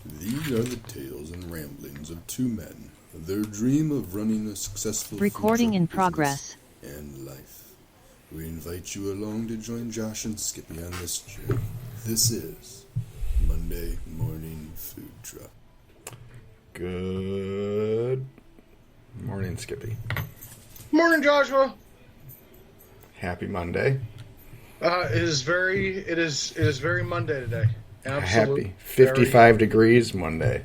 These are the tales and ramblings of two men, their dream of running a successful Recording food in truck progress. business and life. We invite you along to join Josh and Skippy on this journey. This is Monday Morning Food Truck. Good morning, Skippy. Morning, Joshua. Happy Monday. It is very Monday today. Absolutely. Happy 55 degrees Monday.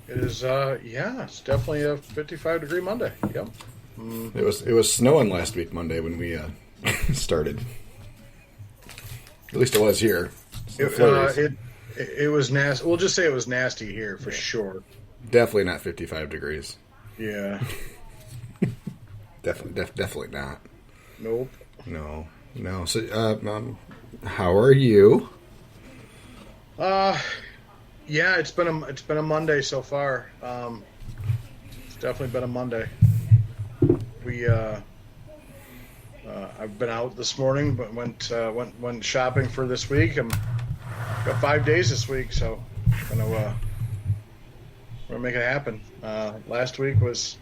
It is. It's definitely a 55-degree Monday. Yep. It was snowing last week Monday when we started. At least it was here. It was nasty. We'll just say it was nasty here for sure. Definitely not 55 degrees. Yeah. Definitely not. Nope. No. How are you? Yeah, it's been a Monday so far. It's definitely been a Monday. I've been out this morning, but went shopping for this week. Got 5 days this week, so we're gonna make it happen. Last week was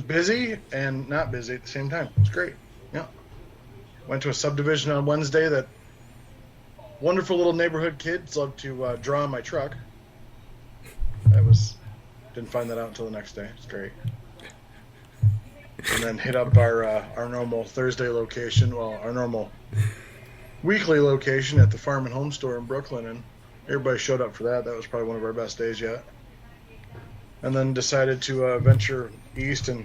busy and not busy at the same time. It was great. Yeah. Went to a subdivision on Wednesday that wonderful little neighborhood kids love to draw on my truck. Didn't find that out until the next day. It's great. And then hit up our normal Thursday location, our normal weekly location at the Farm and Home Store in Brooklyn, and everybody showed up for that. That was probably one of our best days yet. And then decided to venture east and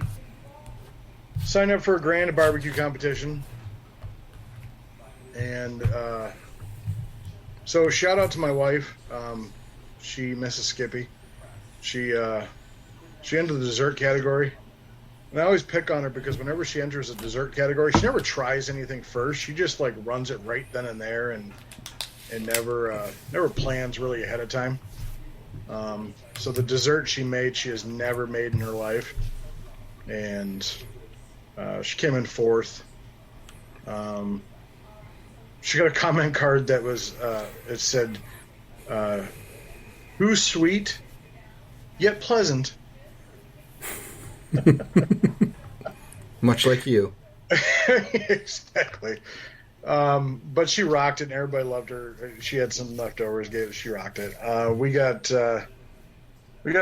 sign up for a grand barbecue competition. And so shout out to my wife. She, Mrs. Skippy. She entered the dessert category. And I always pick on her because whenever she enters a dessert category, she never tries anything first. She just runs it right then and there and never plans really ahead of time. So the dessert she made, she has never made in her life. And she came in fourth. She got a comment card that was, it said, who's sweet, yet pleasant. Much like you. Exactly. But she rocked it, and everybody loved her. She had some leftovers. She rocked it. We got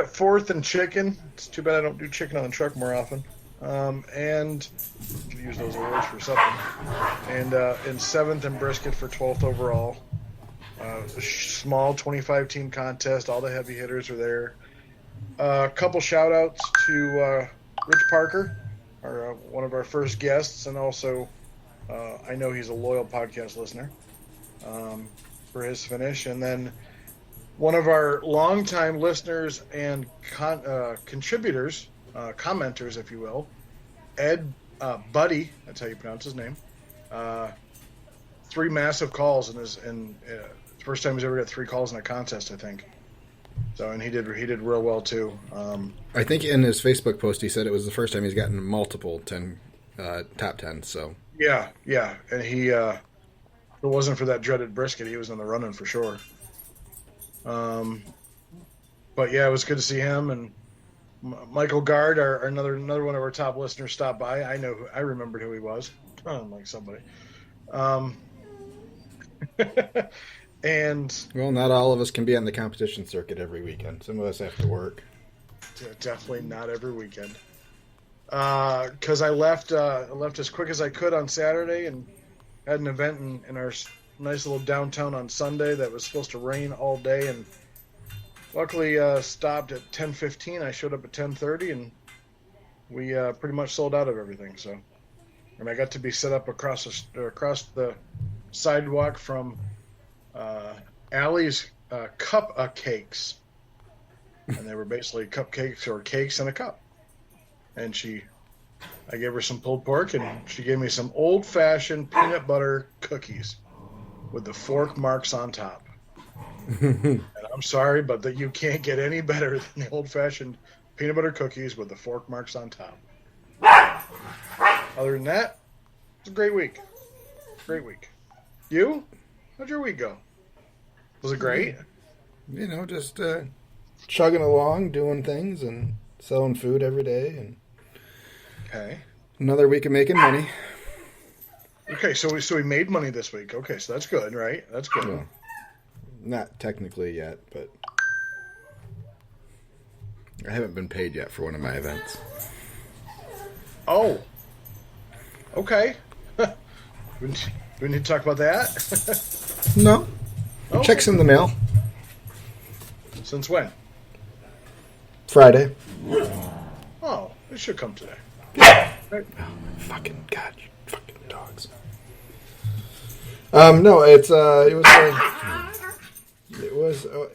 fourth in chicken. It's too bad I don't do chicken on the truck more often. And could use those awards for something. And in seventh in brisket for 12th overall. Small 25-team contest. All the heavy hitters are there. A couple shout outs to Rich Parker, one of our first guests, and also I know he's a loyal podcast listener, for his finish. And then one of our longtime listeners and contributors, commenters, if you will, Ed Buddy, that's how you pronounce his name. 3 massive calls in first time he's ever got 3 calls in a contest, I think. So, and he did real well too. I think in his Facebook post he said it was the first time he's gotten multiple top 10. So yeah, and he if it wasn't for that dreaded brisket, he was in the running for sure. But yeah, it was good to see him, and Michael Gard, another one of our top listeners, stopped by. I remembered who he was. Like somebody. And well, not all of us can be on the competition circuit every weekend. Some of us have to work. Definitely not every weekend. Because I left as quick as I could on Saturday and had an event in our nice little downtown on Sunday that was supposed to rain all day, and luckily stopped at 10:15. I showed up at 10:30, and we pretty much sold out of everything. So, and I got to be set up across the sidewalk from Allie's cupcakes, and they were basically cupcakes or cakes in a cup. And I gave her some pulled pork, and she gave me some old-fashioned peanut butter cookies with the fork marks on top. And I'm sorry, but that you can't get any better than the old-fashioned peanut butter cookies with the fork marks on top. Other than that, it's a great week. Great week. You? How'd your week go? Was it great? just chugging along, doing things, and selling food every day, and Okay. another week of making money. Okay, so we made money this week. Okay, so that's good, right? That's good. Well, not technically yet, but I haven't been paid yet for one of my events. Oh. Okay. we need to talk about that. No. Okay. Checks in the mail. Since when? Friday. Oh, it should come today. Right. Oh, fucking God, you fucking dogs. No, it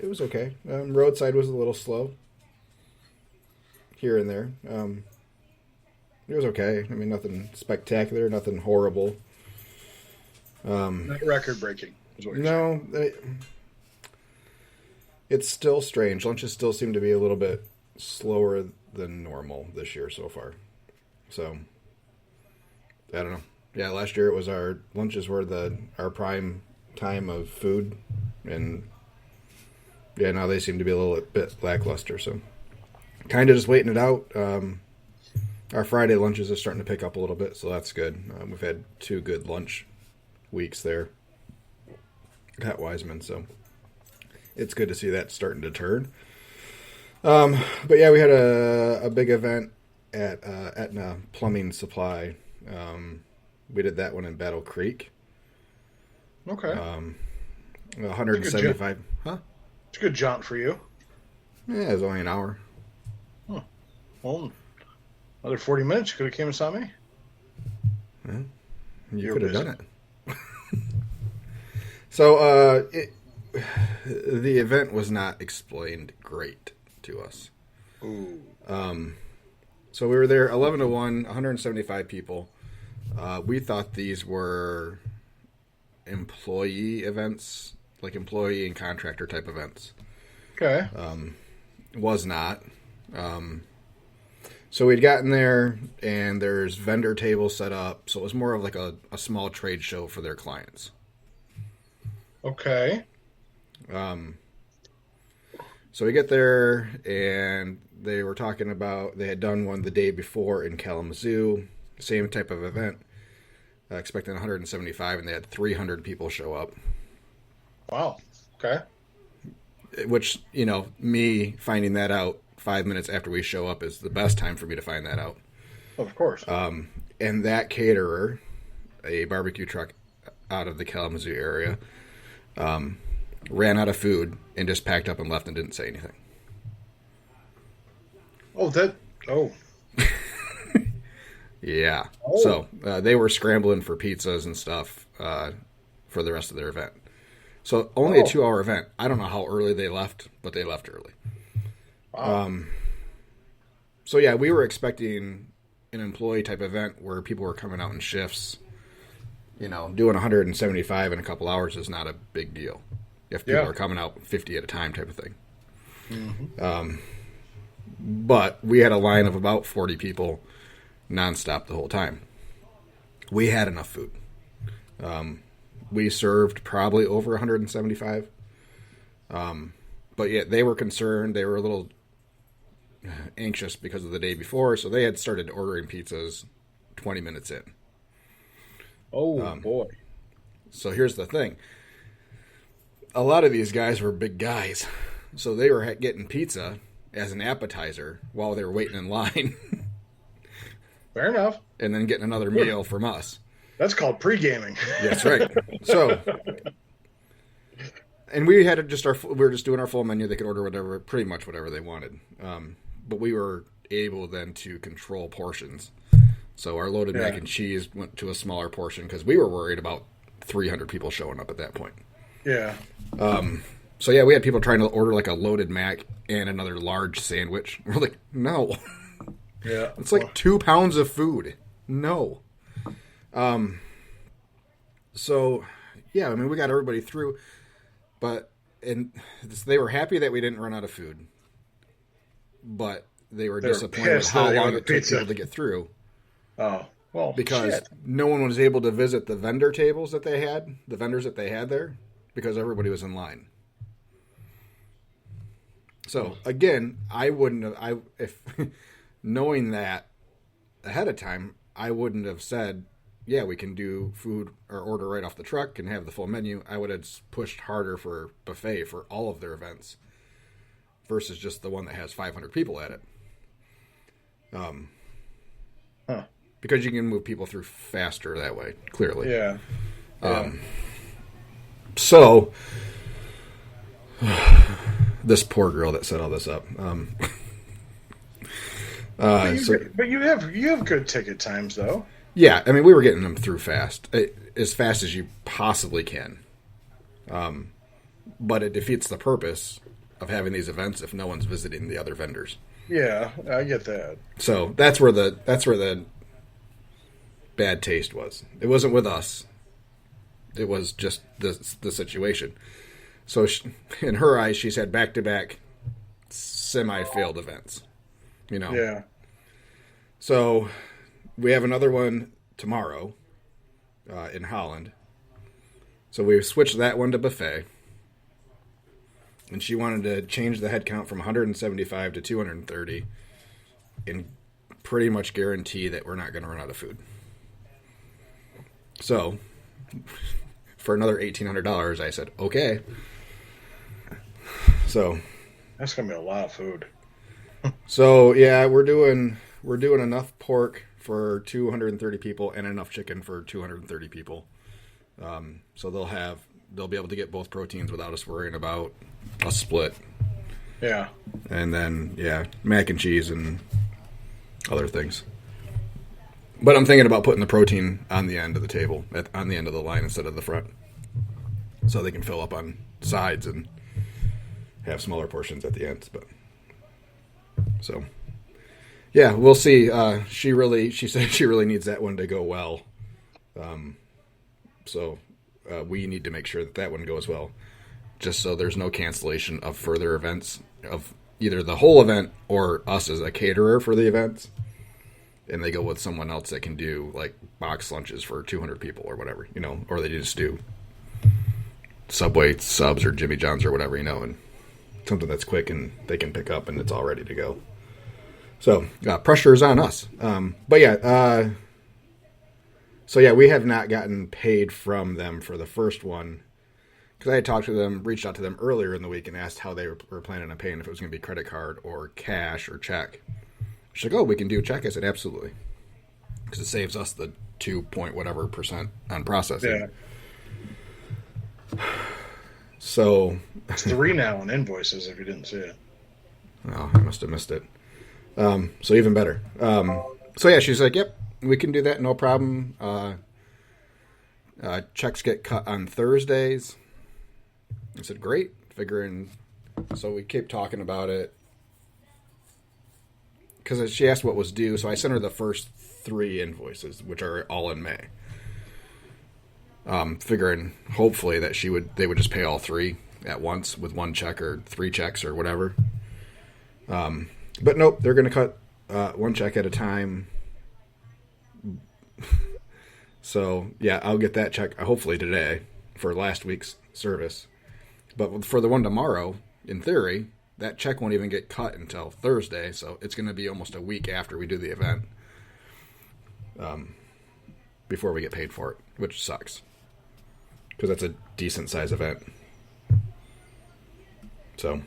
was okay. Roadside was a little slow here and there. It was okay. I mean, nothing spectacular, nothing horrible. Not record breaking. No, it's still strange. Lunches still seem to be a little bit slower than normal this year so far. So, I don't know. Yeah, last year it was our lunches were our prime time of food, and yeah, now they seem to be a little bit lackluster. So, kind of just waiting it out. Our Friday lunches are starting to pick up a little bit, so that's good. We've had 2 good lunch weeks there at Wiseman, so it's good to see that starting to turn. But yeah, we had a big event at Aetna Plumbing Supply. We did that one in Battle Creek. Okay. 175. Huh? It's a good jaunt for you. Yeah, it was only an hour. Huh. Well, another 40 minutes. You could have came and saw me. Yeah, you You're could have busy. done it. So, the event was not explained great to us. Ooh. So we were there 11 to 1, 175 people. We thought these were employee events, like employee and contractor type events. Okay. Was not. So we'd gotten there, and there's vendor tables set up. So it was more of like a small trade show for their clients. Okay. So we get there, and they were talking about they had done one the day before in Kalamazoo, same type of event, expecting 175, and they had 300 people show up. Wow. Okay. Which, me finding that out 5 minutes after we show up is the best time for me to find that out. Of course. And that caterer, a barbecue truck out of the Kalamazoo area, ran out of food and just packed up and left and didn't say anything. Oh. Yeah. Oh. So they were scrambling for pizzas and stuff for the rest of their event. So only a 2-hour event. I don't know how early they left, but they left early. Wow. So yeah, we were expecting an employee type event where people were coming out in shifts. Doing 175 in a couple hours is not a big deal. If people are coming out 50 at a time type of thing. Mm-hmm. But we had a line of about 40 people nonstop the whole time. We had enough food. We served probably over 175. But yet they were concerned. They were a little anxious because of the day before, so they had started ordering pizzas 20 minutes in. Oh, boy. So here's the thing. A lot of these guys were big guys, so they were getting pizza as an appetizer while they were waiting in line. Fair enough. And then getting another meal from us. That's called pre-gaming. That's right. So, and we had we were just doing our full menu. They could order pretty much whatever they wanted. But we were able then to control portions. So our loaded mac and cheese went to a smaller portion because we were worried about 300 people showing up at that point. Yeah. So yeah, we had people trying to order like a loaded mac and another large sandwich. We're like, no. Yeah. It's like 2 pounds of food. No. So yeah, I mean, we got everybody through, they were happy that we didn't run out of food, but they were disappointed with how long it took people to get through. Oh, well, because no one was able to visit the vendor tables that they had, the vendors that they had there, because everybody was in line. So again, I wouldn't have. If knowing that ahead of time, I wouldn't have said, "Yeah, we can do food or order right off the truck and have the full menu." I would have pushed harder for buffet for all of their events versus just the one that has 500 people at it. Because you can move people through faster that way. Clearly, Yeah. So, this poor girl that set all this up. But you have good ticket times though. Yeah, I mean, we were getting them through as fast as you possibly can. But it defeats the purpose of having these events if no one's visiting the other vendors. Yeah, I get that. So that's where the bad taste was. It wasn't with us. It was just the situation. So in her eyes, she's had back-to-back semi-failed events. Yeah. So we have another one tomorrow in Holland. So we switched that one to buffet. And she wanted to change the head count from 175 to 230 and pretty much guarantee that we're not going to run out of food. So for another $1,800, I said, okay. So That's gonna be a lot of food. So yeah, we're doing enough pork for 230 people and enough chicken for 230 people. So they'll be able to get both proteins without us worrying about a split. Yeah. And then mac and cheese and other things. But I'm thinking about putting the protein on the end of the table, on the end of the line instead of the front, so they can fill up on sides and have smaller portions at the ends. But so, yeah, we'll see. She said she really needs that one to go well. So we need to make sure that one goes well, just so there's no cancellation of further events of either the whole event or us as a caterer for the events. And they go with someone else that can do like box lunches for 200 people or whatever, or they just do Subway subs or Jimmy John's or whatever, and something that's quick and they can pick up and it's all ready to go. So pressure is on us. So we have not gotten paid from them for the first one because I had reached out to them earlier in the week and asked how they were planning on paying, if it was going to be credit card or cash or check. She's like, "Oh, we can do check." I said, "Absolutely," because it saves us the 2% on processing. Yeah. So It's 3 now on invoices if you didn't see it. Oh, I must have missed it. So even better. She's like, "Yep, we can do that, no problem." Checks get cut on Thursdays. I said, "Great." Figuring, so we keep talking about it. Because she asked what was due, so I sent her the first 3 invoices, which are all in May. Figuring hopefully that they would just pay all 3 at once with 1 check or 3 checks or whatever. But nope, they're going to cut 1 check at a time. So yeah, I'll get that check hopefully today for last week's service. But for the one tomorrow, in theory, that check won't even get cut until Thursday, so it's going to be almost a week after we do the event before we get paid for it, which sucks because that's a decent size event. So,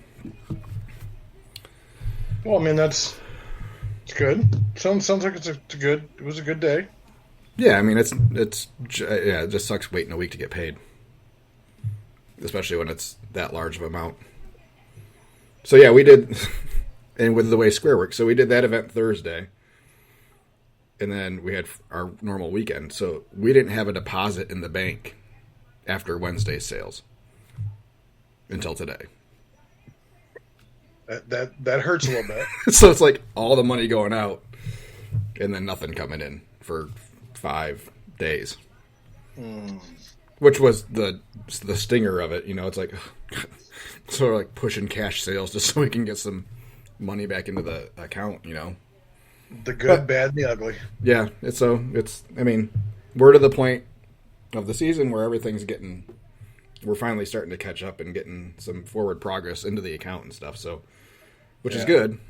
well, I mean it's good. Sounds like it was a good day. Yeah, I mean it just sucks waiting a week to get paid, especially when it's that large of an amount. So yeah, we did, and with the way Square works, so we did that event Thursday, and then we had our normal weekend. So we didn't have a deposit in the bank after Wednesday's sales until today. That hurts a little bit. So it's like all the money going out, and then nothing coming in for 5 days, which was the stinger of it. It's like. Sort of like pushing cash sales just so we can get some money back into the account, The good, bad, and the ugly. Yeah, we're to the point of the season where we're finally starting to catch up and getting some forward progress into the account and stuff. So which is good.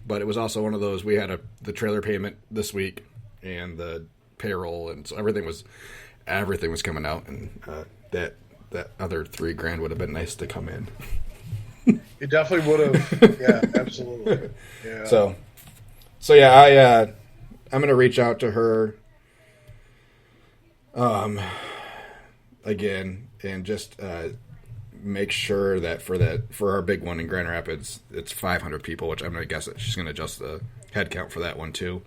But it was also one of those, we had the trailer payment this week and the payroll, and so everything was coming out, and that other $3,000 would have been nice to come in. It definitely would have. Yeah, absolutely. Yeah. So yeah, I'm gonna reach out to her again and just make sure that for our big one in Grand Rapids, it's 500 people, which I'm gonna guess that she's gonna adjust the head count for that one too.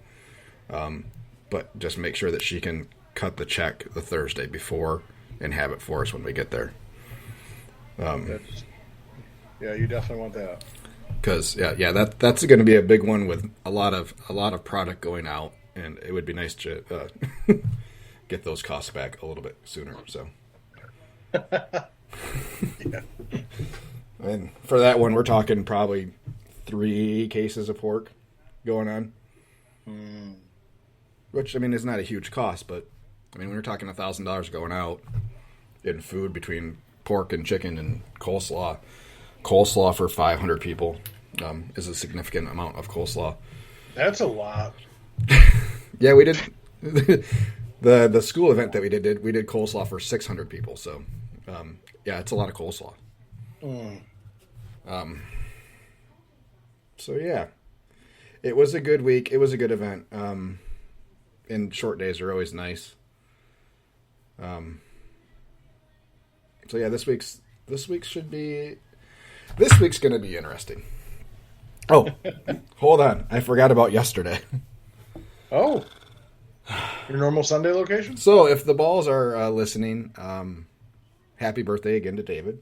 But just make sure that she can cut the check the Thursday before and have it for us when we get there. Yeah, you definitely want that. Because that's going to be a big one with a lot of product going out, and it would be nice to get those costs back a little bit sooner. So, yeah. And for that one, we're talking probably 3 cases of pork going on, which I mean is not a huge cost, but I mean when you're talking $1,000 going out in food between pork and chicken and coleslaw for 500 people is a significant amount of coleslaw. That's a lot. Yeah, we did the school event that we did coleslaw for 600 people. So yeah, it's a lot of coleslaw. So yeah, it was a good week. It was a good event. And short days are always nice. So yeah, this week's going to be interesting. Oh, hold on. I forgot about yesterday. Oh, your normal Sunday location? So if the Balls are listening, happy birthday again to David.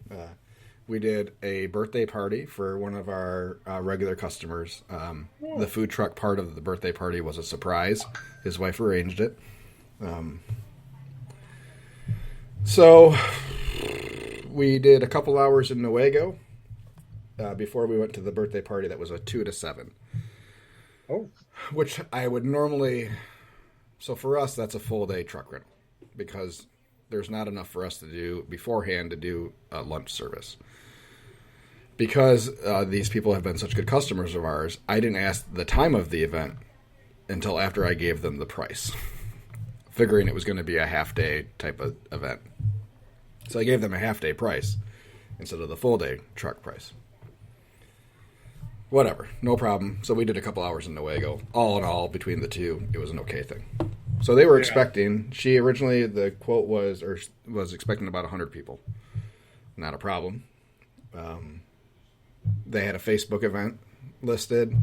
We did a birthday party for one of our regular customers. The food truck part of the birthday party was a surprise. His wife arranged it. So we did a couple hours in Newaygo before we went to the birthday party. That was a 2 to 7. Oh. Which I would normally... So for us, that's a full day truck rental because there's not enough for us to do beforehand to do a lunch service. Because these people have been such good customers of ours, I didn't ask the time of the event until after I gave them the price, figuring it was going to be a half-day type of event. So I gave them a half-day price instead of the full-day truck price. Whatever, no problem. So we did a couple hours in Newaygo. All in all, between the two, it was an okay thing. So they were expecting, she originally, the quote was expecting about 100 people. Not a problem. They had a Facebook event listed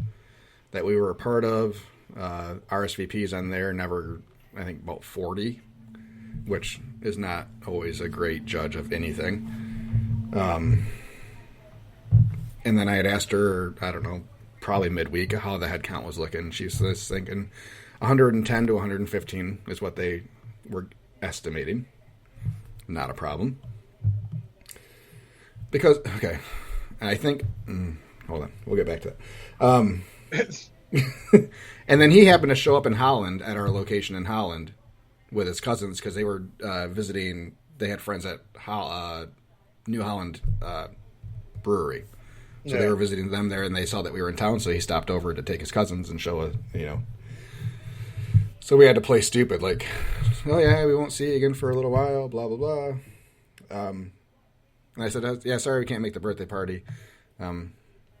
that we were a part of. RSVPs on there, never, I think about 40, which is not always a great judge of anything. And then I had asked her, I don't know, probably midweek, how the head count was looking. She was thinking 110 to 115 is what they were estimating. Not a problem. Because, okay, and I think, hold on, we'll get back to that. And then he happened to show up in Holland at our location in Holland with his cousins because they were visiting. They had friends at New Holland Brewery, so they were visiting them there, and they saw that we were in town. So he stopped over to take his cousins and show So we had to play stupid, like, oh yeah, we won't see you again for a little while, blah blah blah. And I said, yeah, sorry, we can't make the birthday party.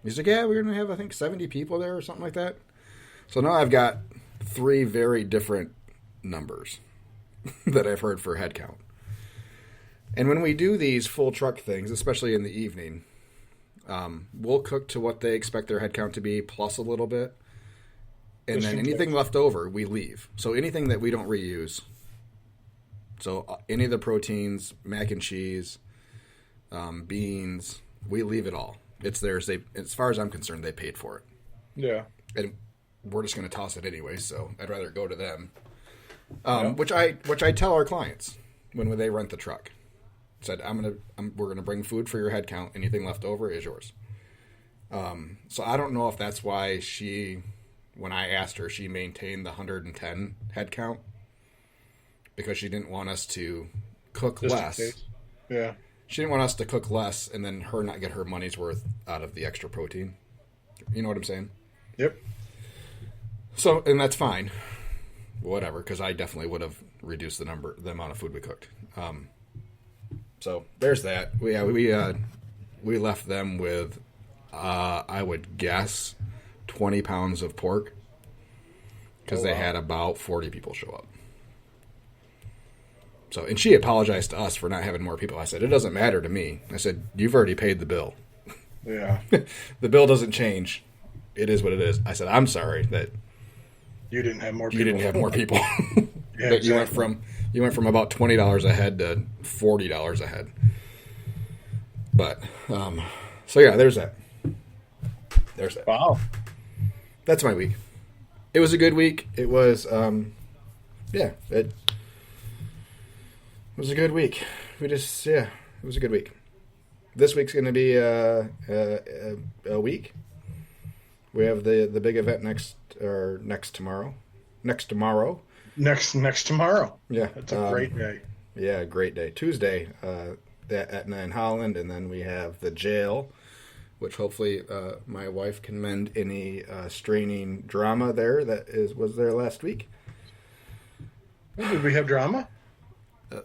He's like, yeah, we're gonna have I think 70 people there or something like that. So now I've got 3 very different numbers that I've heard for head count. And when we do these full truck things, especially in the evening, we'll cook to what they expect their head count to be, plus a little bit. And then anything left over, we leave. So anything that we don't reuse. So any of the proteins, mac and cheese, beans, we leave it all. It's theirs. As far as I'm concerned, they paid for it. Yeah. And we're just going to toss it anyway, so I'd rather go to them. Which I tell our clients when they rent the truck. Said we're gonna bring food for your head count. Anything left over is yours. So I don't know if that's why when I asked her, she maintained the 110 head count because she didn't want us to cook less. Yeah. She didn't want us to cook less and then her not get her money's worth out of the extra protein. You know what I'm saying? Yep. So, and that's fine. Whatever, because I definitely would have reduced the amount of food we cooked. So there's that. We left them with, I would guess, 20 pounds of pork, because they had about 40 people show up. So, and she apologized to us for not having more people. I said, it doesn't matter to me. I said, you've already paid the bill. Yeah. The bill doesn't change. It is what it is. I said, I'm sorry that you didn't have more people. You didn't have more people. Yeah, But exactly. you went from about $20 a head to $40 a head. But so yeah, there's that. There's that. Wow. That's my week. It was a good week. It was it was a good week. It was a good week. This week's going to be a week. We have the big event next tomorrow. Next tomorrow. Yeah, it's a great day. Yeah, great day. Tuesday at Etna in Holland, and then we have the jail, which hopefully my wife can mend any straining drama there that was there last week. Did we have drama?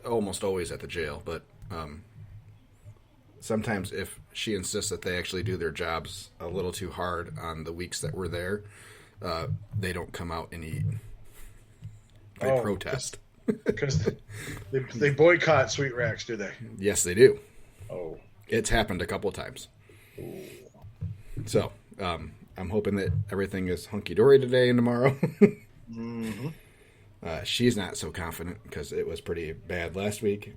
Almost always at the jail, but sometimes if she insists that they actually do their jobs a little too hard on the weeks that we're there, they don't come out and eat. They protest. Because they boycott Sweet Racks, do they? Yes, they do. Oh. It's happened a couple of times. Ooh. So I'm hoping that everything is hunky-dory today and tomorrow. Mm-hmm. She's not so confident because it was pretty bad last week.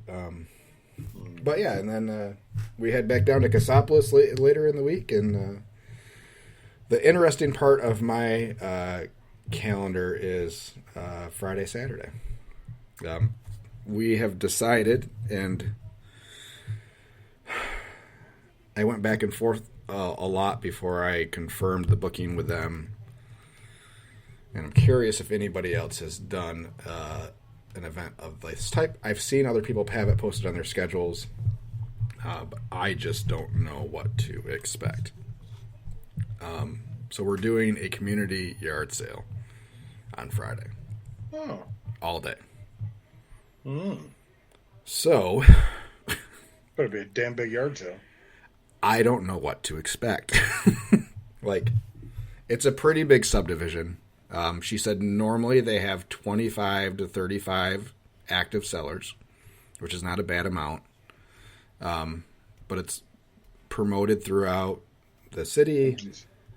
But yeah, and then we head back down to Cassopolis later in the week. And the interesting part of my calendar is Friday, Saturday. We have decided, and I went back and forth a lot before I confirmed the booking with them. And I'm curious if anybody else has done an event of this type. I've seen other people have it posted on their schedules, but I just don't know what to expect. So we're doing a community yard sale on Friday. Oh. All day. Mm. So Better be a damn big yard sale. I don't know what to expect. Like, it's a pretty big subdivision. She said normally they have 25 to 35 active sellers, which is not a bad amount. But it's promoted throughout the city.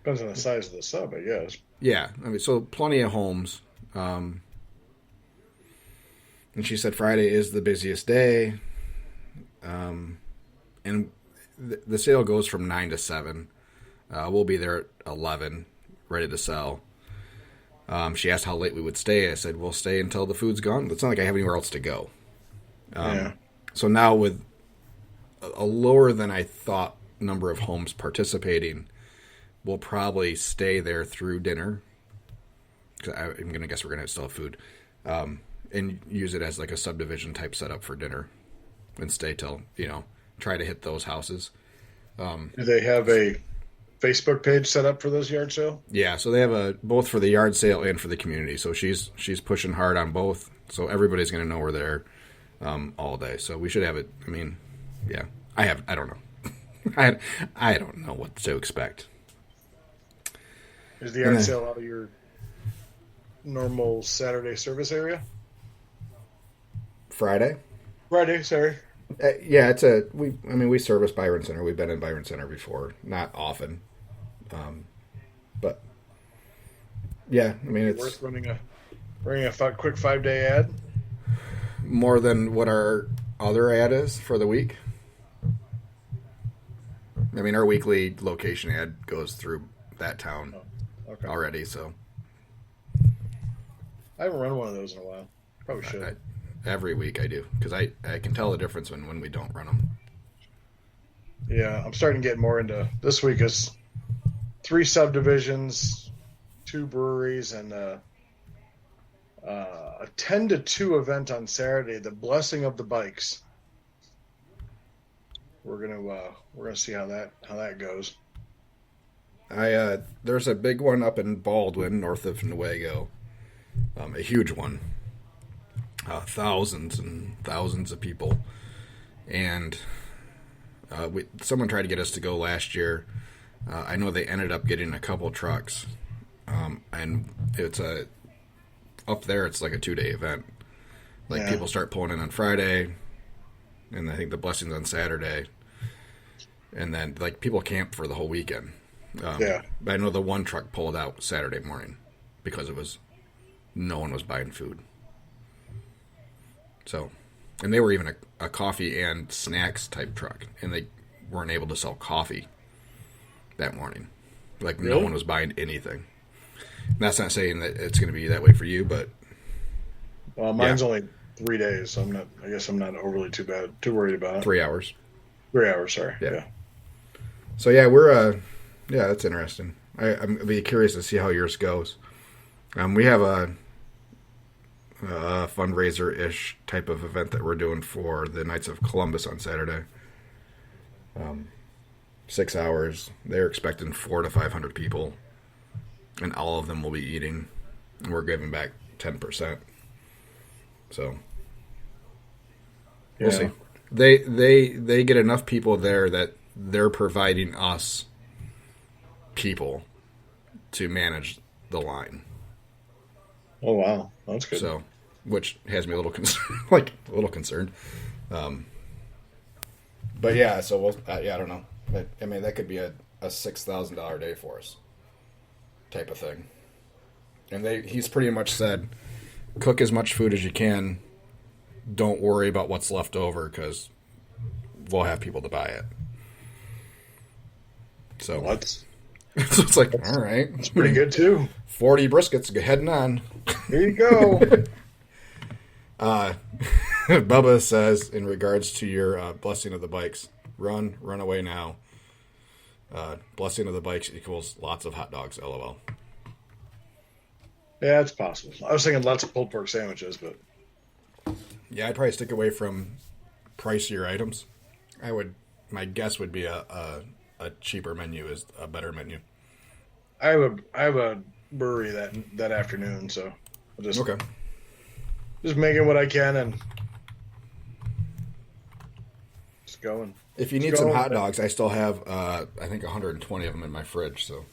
Depends on the size of the sub, I guess. Yeah, I mean, so plenty of homes. And she said Friday is the busiest day. And the sale goes from 9 to 7. We'll be there at 11, ready to sell. She asked how late we would stay. I said, we'll stay until the food's gone. It's not like I have anywhere else to go. Yeah. So now with a lower than I thought number of homes participating, we'll probably stay there through dinner. Because I'm going to guess we're going to still have food. And use it as like a subdivision type setup for dinner. And stay till, try to hit those houses. Do they have a Facebook page set up for those yard sale? Yeah, so they have both for the yard sale and for the community. So she's pushing hard on both. So everybody's going to know we're there all day. So we should have it. I mean, yeah. I don't know. I don't know what to expect. Is the yard sale out of your normal Saturday service area? Friday, sorry. Yeah, we service Byron Center. We've been in Byron Center before, not often, but yeah, I mean it's worth running a quick 5-day ad. More than what our other ad is for the week. I mean, our weekly location ad goes through that town already, so I haven't run one of those in a while. Probably should. Every week I do, because I can tell the difference when we don't run them. Yeah, I'm starting to get more into this week is 3 subdivisions, 2 breweries, and a 10 to 2 event on Saturday, the Blessing of the Bikes. We're gonna see how that goes. There's a big one up in Baldwin, north of Newaygo, a huge one, thousands and thousands of people, and someone tried to get us to go last year. I know they ended up getting a couple trucks, and it's up there. It's like a 2-day event. Like people start pulling in on Friday, and I think the blessing's on Saturday, and then like people camp for the whole weekend. But I know the one truck pulled out Saturday morning because no one was buying food. So, and they were even a coffee and snacks type truck, and they weren't able to sell coffee that morning. Like no one was buying anything. And that's not saying that it's going to be that way for you, but well, mine's only 3 days, so I guess I'm not overly too worried about it. 3 hours. 3 hours, sorry. Yeah. So yeah, we're that's interesting. I'm be curious to see how yours goes. We have a fundraiser-ish type of event that we're doing for the Knights of Columbus on Saturday. 6 hours. They're expecting 400 to 500 people, and all of them will be eating. And we're giving back 10%. So we'll see. They get enough people there that they're providing us people to manage the line. Oh wow, that's good. So, which has me a little concerned, but yeah. So we'll, I don't know. But, I mean, that could be a $6,000 day for us, type of thing. And he's pretty much said, cook as much food as you can. Don't worry about what's left over because we'll have people to buy it. So what? So it's like, all right. It's pretty good, too. 40 briskets heading on. Here you go. Bubba says, in regards to your blessing of the bikes, run away now. Blessing of the bikes equals lots of hot dogs, LOL. Yeah, it's possible. I was thinking lots of pulled pork sandwiches, but... Yeah, I'd probably stick away from pricier items. My guess would be a cheaper menu is a better menu. I have a brewery that afternoon, so I'll just making what I can and just going. If you need some hot dogs, I still have I think 120 of them in my fridge. So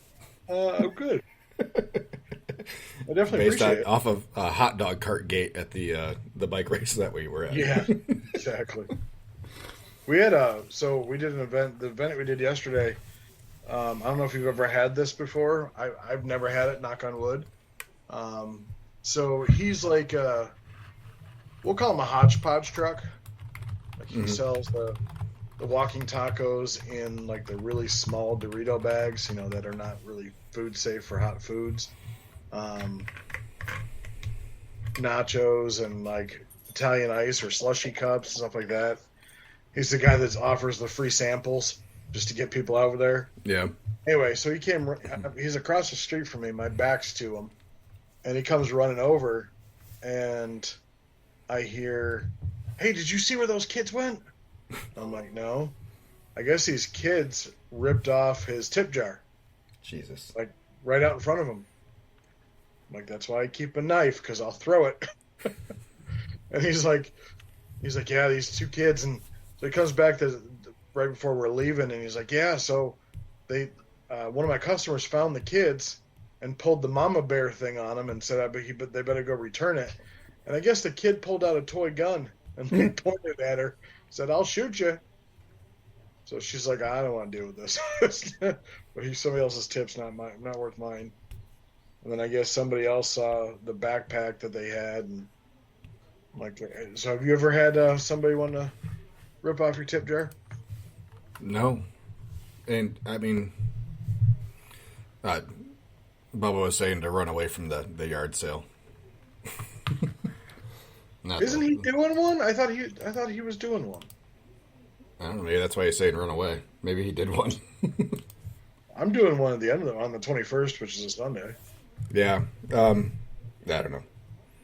good. I definitely appreciate it. Off of hot dog cart gate at the bike race that we were at. Yeah, exactly. We had we did an event. The event we did yesterday. I don't know if you've ever had this before. I've never had it. Knock on wood. So he's like we'll call him a hodgepodge truck. Like he sells the walking tacos in like the really small Dorito bags, that are not really food safe for hot foods. Nachos and like Italian ice or slushy cups and stuff like that. He's the guy that offers the free samples just to get people over there. Yeah. Anyway, so he's across the street from me. My back's to him. And he comes running over and I hear, "Hey, did you see where those kids went?" I'm like, "No." I guess these kids ripped off his tip jar. Jesus. Like right out in front of him. I'm like, "That's why I keep a knife, because I'll throw it." And he's like, "Yeah, these two kids." And so he comes back right before we're leaving, and he's like, "Yeah, so they one of my customers found the kids and pulled the mama bear thing on them and said, but they better go return it." And I guess the kid pulled out a toy gun and pointed at her, said, "I'll shoot you." So she's like, "I don't want to deal with this." But somebody else's tip's not worth mine. And then I guess somebody else saw the backpack that they had, and I'm like, "So have you ever had somebody want to rip off your tip jar?" No. And I mean, Bubba was saying to run away from the yard sale. Isn't he doing one? I thought he was doing one. I don't know. Maybe that's why he's saying run away. Maybe he did one. I'm doing one at the end of on the 21st, which is a Sunday. Yeah. I don't know.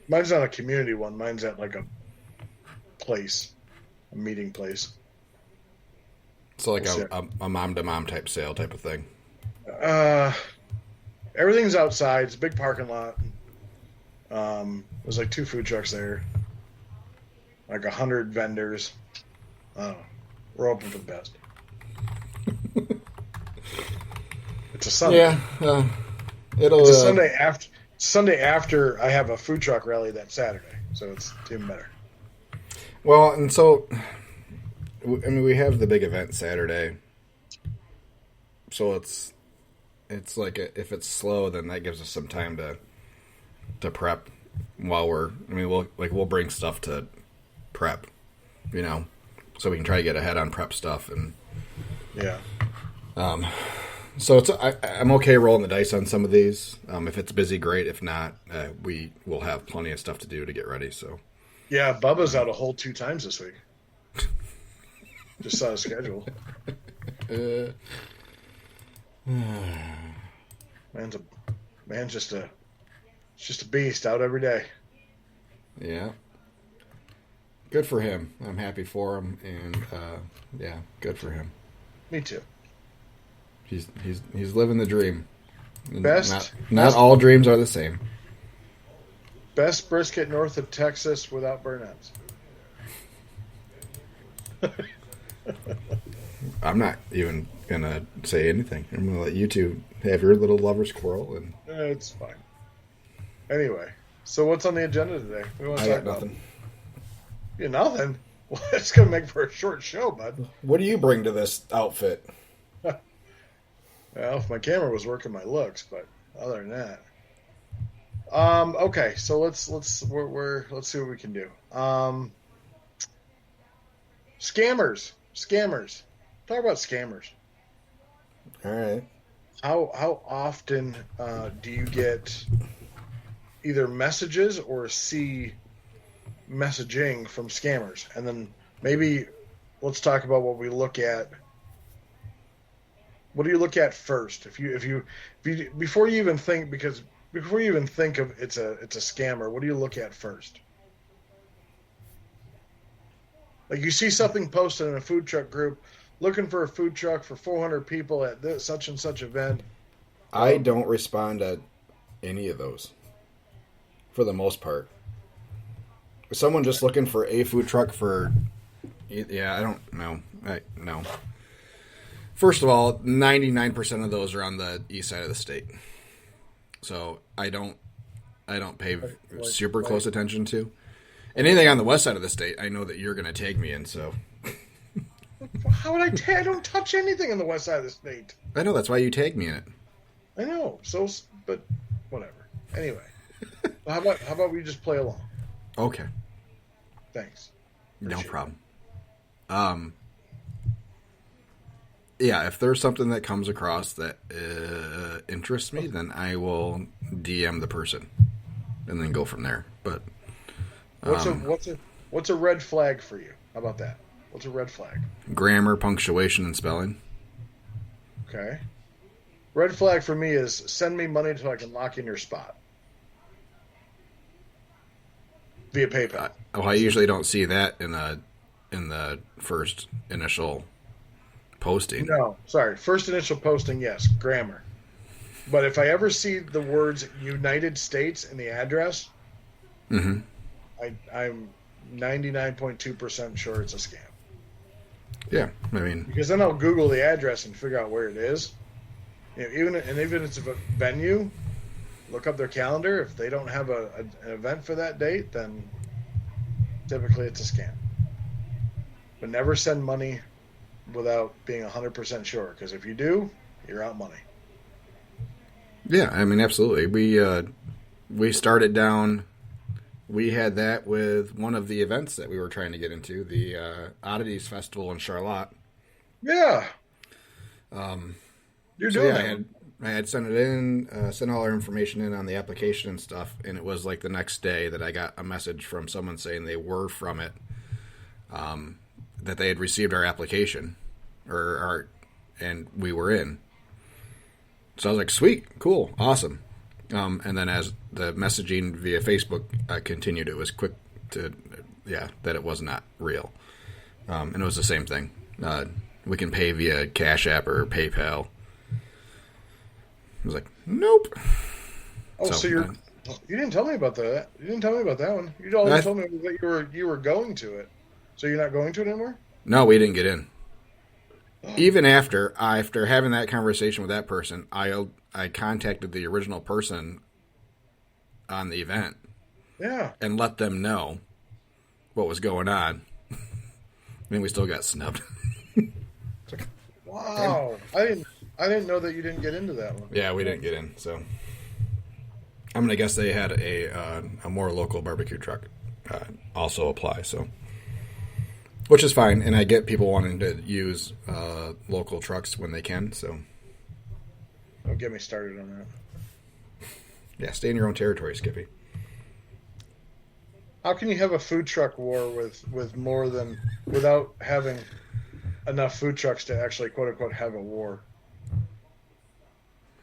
Mine's not a community one. Mine's at like a meeting place. So like a mom-to-mom type sale type of thing. Everything's outside. It's a big parking lot. There's like 2 food trucks there, like 100 vendors. We're hoping for the best. It's a Sunday. Yeah, it'll. It's a Sunday after I have a food truck rally that Saturday, so it's even better. Well, and so, I mean, we have the big event Saturday, so it's like if it's slow, then that gives us some time to prep while we'll bring stuff to prep, so we can try to get ahead on prep stuff and yeah. So I'm okay rolling the dice on some of these. If it's busy, great. If not, we will have plenty of stuff to do to get ready. So yeah, Bubba's out a whole 2 times this week. Just saw his schedule. Man's just a beast out every day. Yeah. Good for him. I'm happy for him, and yeah, good for him. Me too. He's living the dream. Best. Not all dreams are the same. Best brisket north of Texas without burnouts. I'm not even gonna say anything. I'm gonna let you two have your little lover's quarrel, and it's fine. Anyway, so what's on the agenda today? We want to I talk got about nothing. You nothing. Well, it's gonna make for a short show, bud. What do you bring to this outfit? Well, if my camera was working, my looks, but other than that, okay. So let's see what we can do. Scammers. Talk about scammers. All right. How often do you get either messages or see messaging from scammers? And then maybe let's talk about what we look at. What do you look at first? Before you even think of it's a scammer, what do you look at first? Like you see something posted in a food truck group, looking for a food truck for 400 people at this such and such event. I don't respond to any of those, for the most part. If someone just looking for a food truck I don't know. No. First of all, 99% of those are on the east side of the state, so I don't pay super close attention to. And anything on the west side of the state, I know that you're going to tag me in. So how would I? I don't touch anything on the west side of the state. I know, that's why you tag me in it. I know. So, but whatever. Anyway, how about we just play along? Okay. Thanks. No problem. Yeah, if there's something that comes across that interests me, then I will DM the person and then go from there. But what's a red flag for you? How about that? What's a red flag? Grammar, punctuation, and spelling. Okay. Red flag for me is send me money so I can lock in your spot via PayPal. I usually don't see that in the first initial posting. No, sorry. First initial posting, yes, grammar. But if I ever see the words United States in the address, I'm 99.2% sure it's a scam. Yeah, I mean, because then I'll Google the address and figure out where it is. Even if it's a venue, look up their calendar. If they don't have an event for that date, then typically it's a scam. But never send money without being 100% sure, because if you do, you're out money. Yeah, I mean, absolutely. We started down. We had that with one of the events that we were trying to get into, the Oddities Festival in Charlotte. Yeah. You're doing that. I had sent it in, sent all our information in on the application and stuff, and it was like the next day that I got a message from someone saying they were from it, that they had received our application, and we were in. So I was like, sweet, cool, awesome. And then as the messaging via Facebook continued, it was quick that it was not real. And it was the same thing. We can pay via Cash App or PayPal. I was like, nope. Oh, so you didn't tell me about that. You didn't tell me about that one. You only told me that you were going to it. So you're not going to it anymore? No, we didn't get in. Even after having that conversation with that person, I contacted the original person on the event. Yeah. And let them know what was going on. And we still got snubbed. Wow. I didn't know that you didn't get into that one. Yeah, we didn't get in, so I'm gonna guess they had a more local barbecue truck also apply, so which is fine, and I get people wanting to use local trucks when they can, so don't get me started on that. Yeah, stay in your own territory, Skippy. How can you have a food truck war with more than without having enough food trucks to actually quote unquote have a war?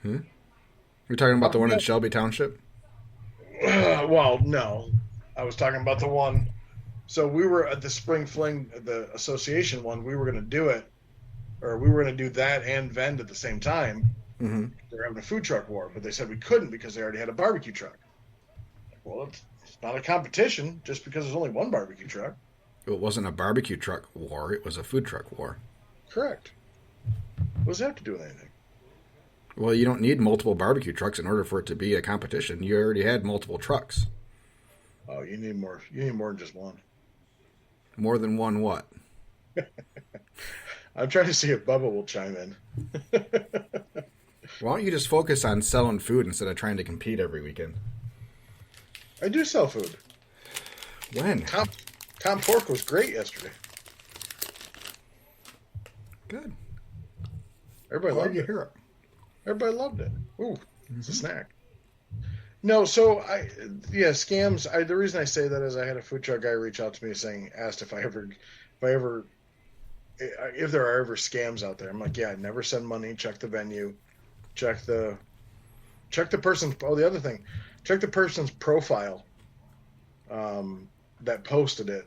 You're talking about the one in Shelby Township? Well, no. I was talking about the one. So we were at the Spring Fling, the association one. We were going to do it, or we were going to do that and Vend at the same time. Mm-hmm. They're having a food truck war, but they said we couldn't because they already had a barbecue truck. Well, it's not a competition just because there's only one barbecue truck. It wasn't a barbecue truck war. It was a food truck war. Correct. What does that have to do with anything? Well, you don't need multiple barbecue trucks in order for it to be a competition. You already had multiple trucks. Oh, you need more. You need more than just one. More than one what? I'm trying to see if Bubba will chime in. Why don't you just focus on selling food instead of trying to compete every weekend? I do sell food. When? Tom Pork was great yesterday. Good. Everybody loved it. Hear it. Everybody loved it. Ooh, it's a snack. No, so scams. The reason I say that is I had a food truck guy reach out to me asked if there are ever scams out there. I'm like, yeah, never send money. Check the venue. Check the person's. Oh, the other thing, check the person's profile. That posted it.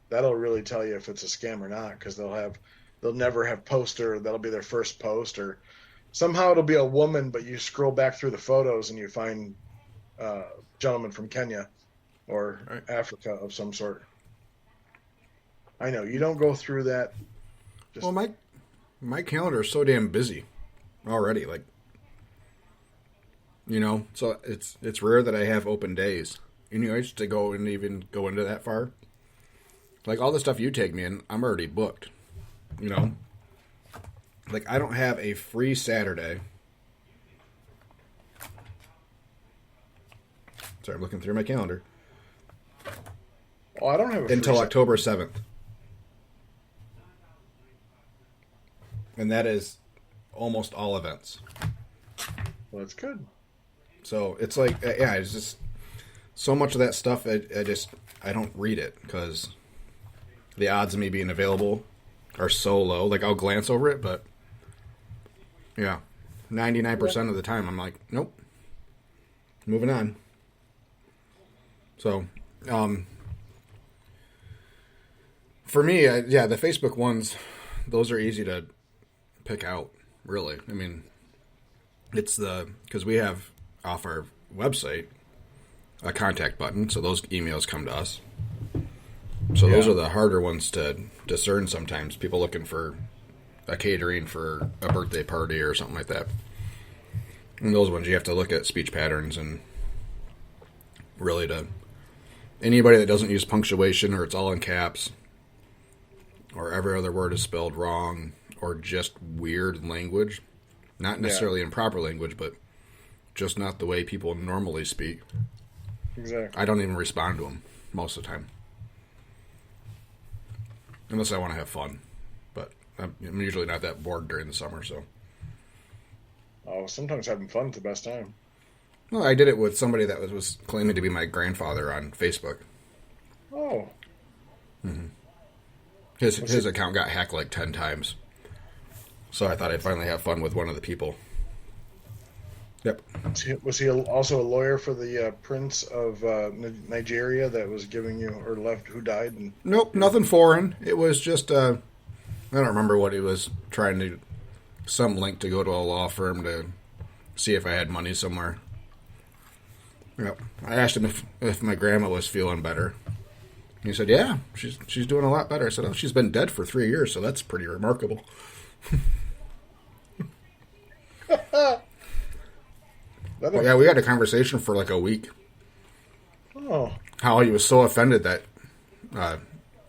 That'll really tell you if it's a scam or not, because they'll never have poster. That'll be their first post, or somehow it'll be a woman, but you scroll back through the photos and you find gentleman from Kenya or Africa of some sort. I know you don't go through that. Well, my calendar is so damn busy already. Like, so it's rare that I have open days. Anyways, to go and even go into that far. Like all the stuff you take me in, I'm already booked. Like I don't have a free Saturday. Sorry, I'm looking through my calendar. Oh, I don't have a until October 7th. And that is almost all events. Well, that's good. So it's like, it's just so much of that stuff. I don't read it because the odds of me being available are so low. Like I'll glance over it, but 99% of the time I'm like, nope, moving on. So, for me, the Facebook ones, those are easy to pick out, really. I mean, it's because we have off our website a contact button, so those emails come to us. So those are the harder ones to discern sometimes. People looking for a catering for a birthday party or something like that. And those ones you have to look at speech patterns and really anybody that doesn't use punctuation or it's all in caps or every other word is spelled wrong or just weird language, not necessarily improper language, but just not the way people normally speak. Exactly. I don't even respond to them most of the time. Unless I want to have fun. But I'm usually not that bored during the summer, so. Oh, sometimes having fun is the best time. Well, I did it with somebody that was claiming to be my grandfather on Facebook. Oh. Mm-hmm. His account got hacked like 10 times. So I thought I'd finally have fun with one of the people. Yep. Was he also a lawyer for the prince of Nigeria that was giving you, or left, who died? Nope, nothing foreign. It was just, I don't remember what he was trying to, some link to go to a law firm to see if I had money somewhere. Yep. I asked him if my grandma was feeling better. He said, yeah, she's doing a lot better. I said, oh, she's been dead for 3 years, so that's pretty remarkable. Well, yeah, we had a conversation for like a week. Oh. How he was so offended that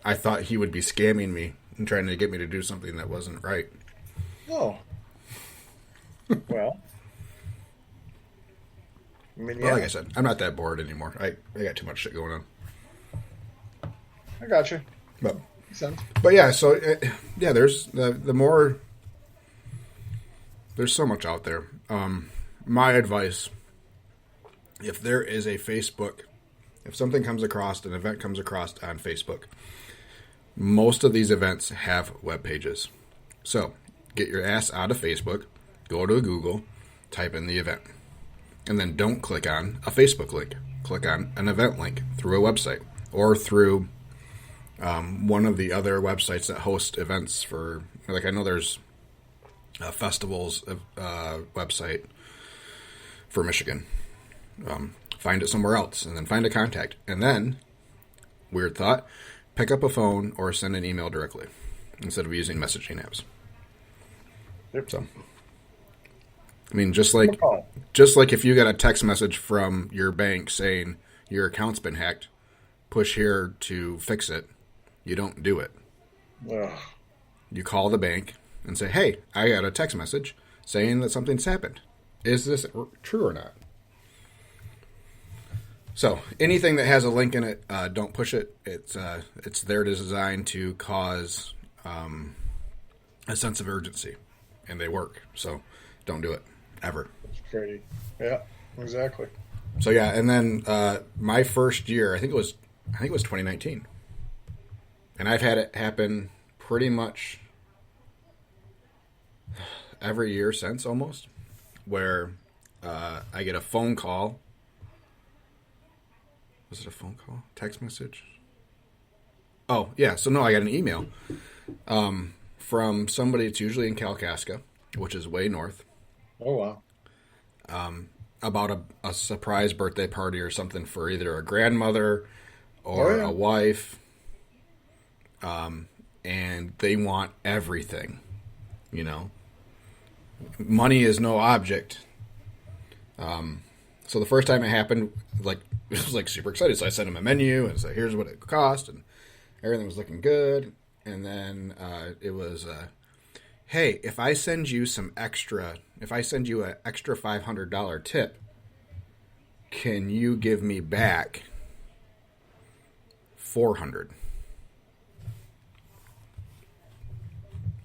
I thought he would be scamming me and trying to get me to do something that wasn't right. Oh. Well. I mean, yeah. Well, like I said, I'm not that bored anymore. I got too much shit going on. I got you. But yeah, so yeah, there's the more. There's so much out there. My advice: if there is a Facebook, if something comes across, an event comes across on Facebook, most of these events have web pages. So get your ass out of Facebook, go to Google, type in the event, and then don't click on a Facebook link. Click on an event link through a website or through one of the other websites that host events for, like, I know there's a festivals website for Michigan. Find it somewhere else and then find a contact. And then, weird thought, pick up a phone or send an email directly instead of using messaging apps. Yep. So, I mean, just like if you got a text message from your bank saying your account's been hacked, push here to fix it. You don't do it. Ugh. You call the bank and say, hey, I got a text message saying that something's happened. Is this true or not? So anything that has a link in it, don't push it. It's there designed to cause a sense of urgency, and they work. So don't do it ever. It's pretty. Yeah, exactly. So yeah, and then my first year, I think it was 2019. And I've had it happen pretty much every year since, almost, where I get a phone call. Was it a phone call? Text message? Oh, yeah. So, no, I got an email from somebody. It's usually in Kalkaska, which is way north. Oh, wow. About a surprise birthday party or something for either a grandmother or a wife. And they want everything, you know. Money is no object. So the first time it happened, like, it was like super excited. So I sent him a menu and said, here's what it cost, and everything was looking good. And then it was, hey, if I send you an extra $500 tip, can you give me back $400?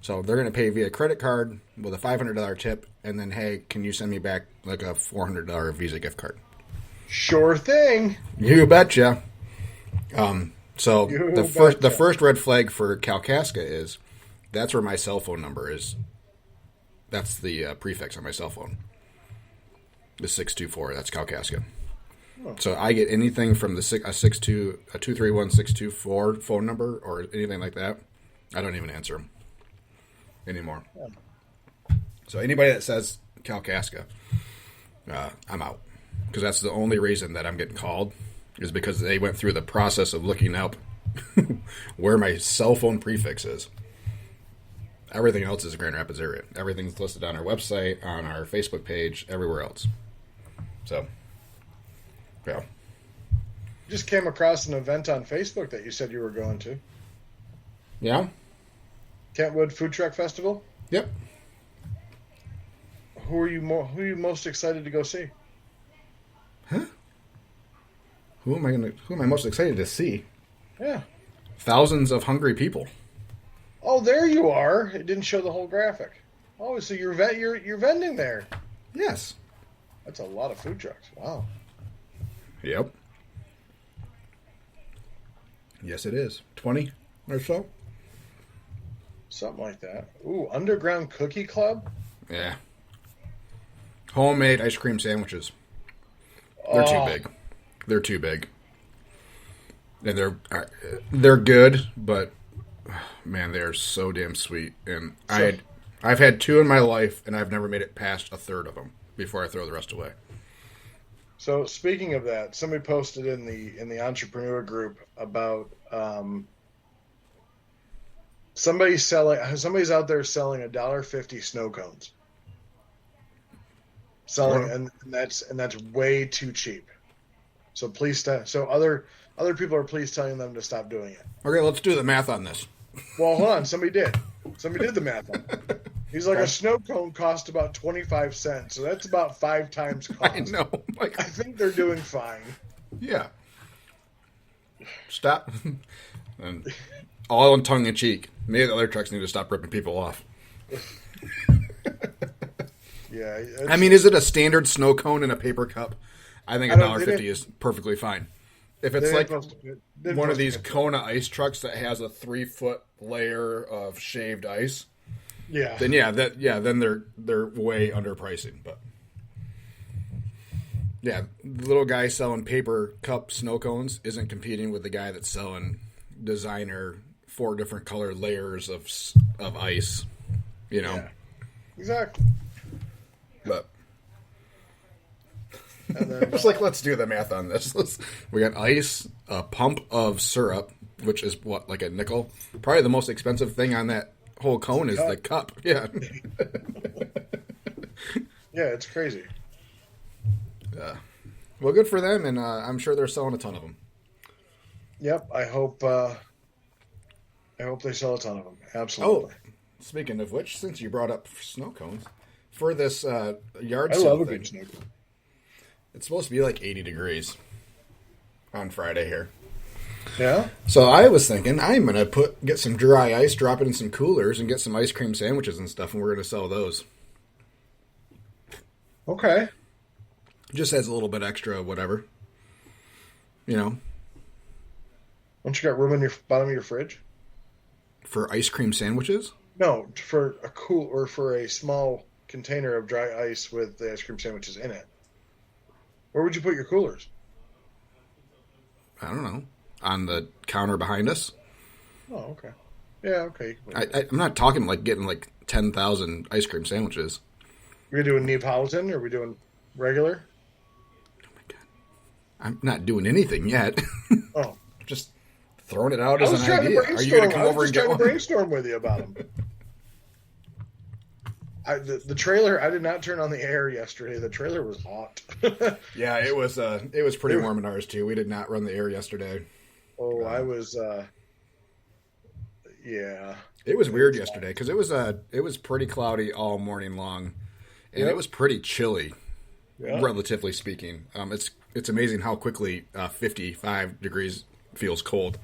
So they're going to pay via credit card with a $500 tip, and then, hey, can you send me back like a $400 Visa gift card? Sure thing. You betcha. The first red flag for Kalkaska is that's where my cell phone number is. That's the prefix on my cell phone. The 624. That's Kalkaska. Oh. So I get anything from a 231624 phone number or anything like that. I don't even answer them anymore. Yeah. So anybody that says Kalkaska, I'm out. Because that's the only reason that I'm getting called is because they went through the process of looking up where my cell phone prefix is. Everything else is Grand Rapids area. Everything's listed on our website, on our Facebook page, everywhere else. So, yeah. Just came across an event on Facebook that you said you were going to. Yeah? Kentwood Food Truck Festival? Yep. Who are you most excited to go see? Huh? Who am I most excited to see? Yeah. Thousands of hungry people. Oh, there you are. It didn't show the whole graphic. Oh, so you're vending there. Yes. That's a lot of food trucks. Wow. Yep. Yes, it is. 20 or so. Something like that. Ooh, Underground Cookie Club? Yeah. Homemade ice cream sandwiches. They're too big. They're too big. And they're good, but man, they're so damn sweet. And I've had 2 in my life, and I've never made it past a third of them. before I throw the rest away. So speaking of that, somebody posted in the entrepreneur group about somebody's out there selling $1.50 snow cones. And that's way too cheap. So please so other people are please telling them to stop doing it. Okay, let's do the math on this. Well, hold on, somebody did the math on it. He's like, a snow cone cost about 25 cents, so that's about 5 times cost. I know. I think they're doing fine. Yeah. Stop. And all in tongue in cheek. Maybe the other trucks need to stop ripping people off. Yeah. I mean, is it a standard snow cone in a paper cup? I think $1.50 is perfectly fine. If it's like one of these Kona ice trucks that has a 3-foot layer of shaved ice, then then they're way underpricing. But yeah, the little guy selling paper cup snow cones isn't competing with the guy that's selling designer 4 different color layers of ice. You know, exactly. But it's like, let's do the math on this. We got ice, a pump of syrup, which is like a nickel. Probably the most expensive thing on that whole cone is the cup. Yeah. Yeah, it's crazy. Well, good for them, and I'm sure they're selling a ton of them. Yep, I hope they sell a ton of them. Absolutely. Oh, speaking of which, since you brought up snow cones, for this yard I sale love a thing, good snow cone. it's supposed to be like 80 degrees on Friday here. Yeah? So I was thinking I'm going to get some dry ice, drop it in some coolers, and get some ice cream sandwiches and stuff, and we're going to sell those. Okay. Just has a little bit extra whatever. You know. Don't you got room in your bottom of your fridge? For ice cream sandwiches? No, for a small container of dry ice with the ice cream sandwiches in it. Where would you put your coolers? I don't know. On the counter behind us? Oh, okay. Yeah, okay. I'm not talking like getting like 10,000 ice cream sandwiches. Are we doing Neapolitan or are we doing regular? Oh my God. I'm not doing anything yet. Oh. Just throwing it out as an idea. Are you going to come over and get one? I was trying to brainstorm with you about them. The trailer, I did not turn on the air yesterday. The trailer was hot. Yeah, it was pretty warm in ours too. We did not run the air yesterday. Oh, I was yeah. It was weird yesterday because it was pretty cloudy all morning long, and it was pretty chilly, relatively speaking. It's amazing how quickly 55 degrees feels cold.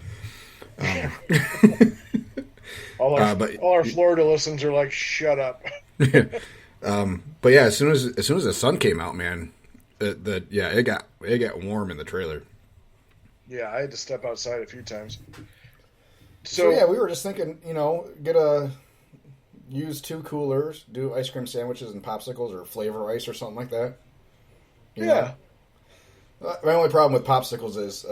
All our Florida listeners are like, shut up. But yeah, as soon as the sun came out, man, it got warm in the trailer. Yeah, I had to step outside a few times. So yeah, we were just thinking, use 2 coolers, do ice cream sandwiches and popsicles or flavor ice or something like that. You know? My only problem with popsicles is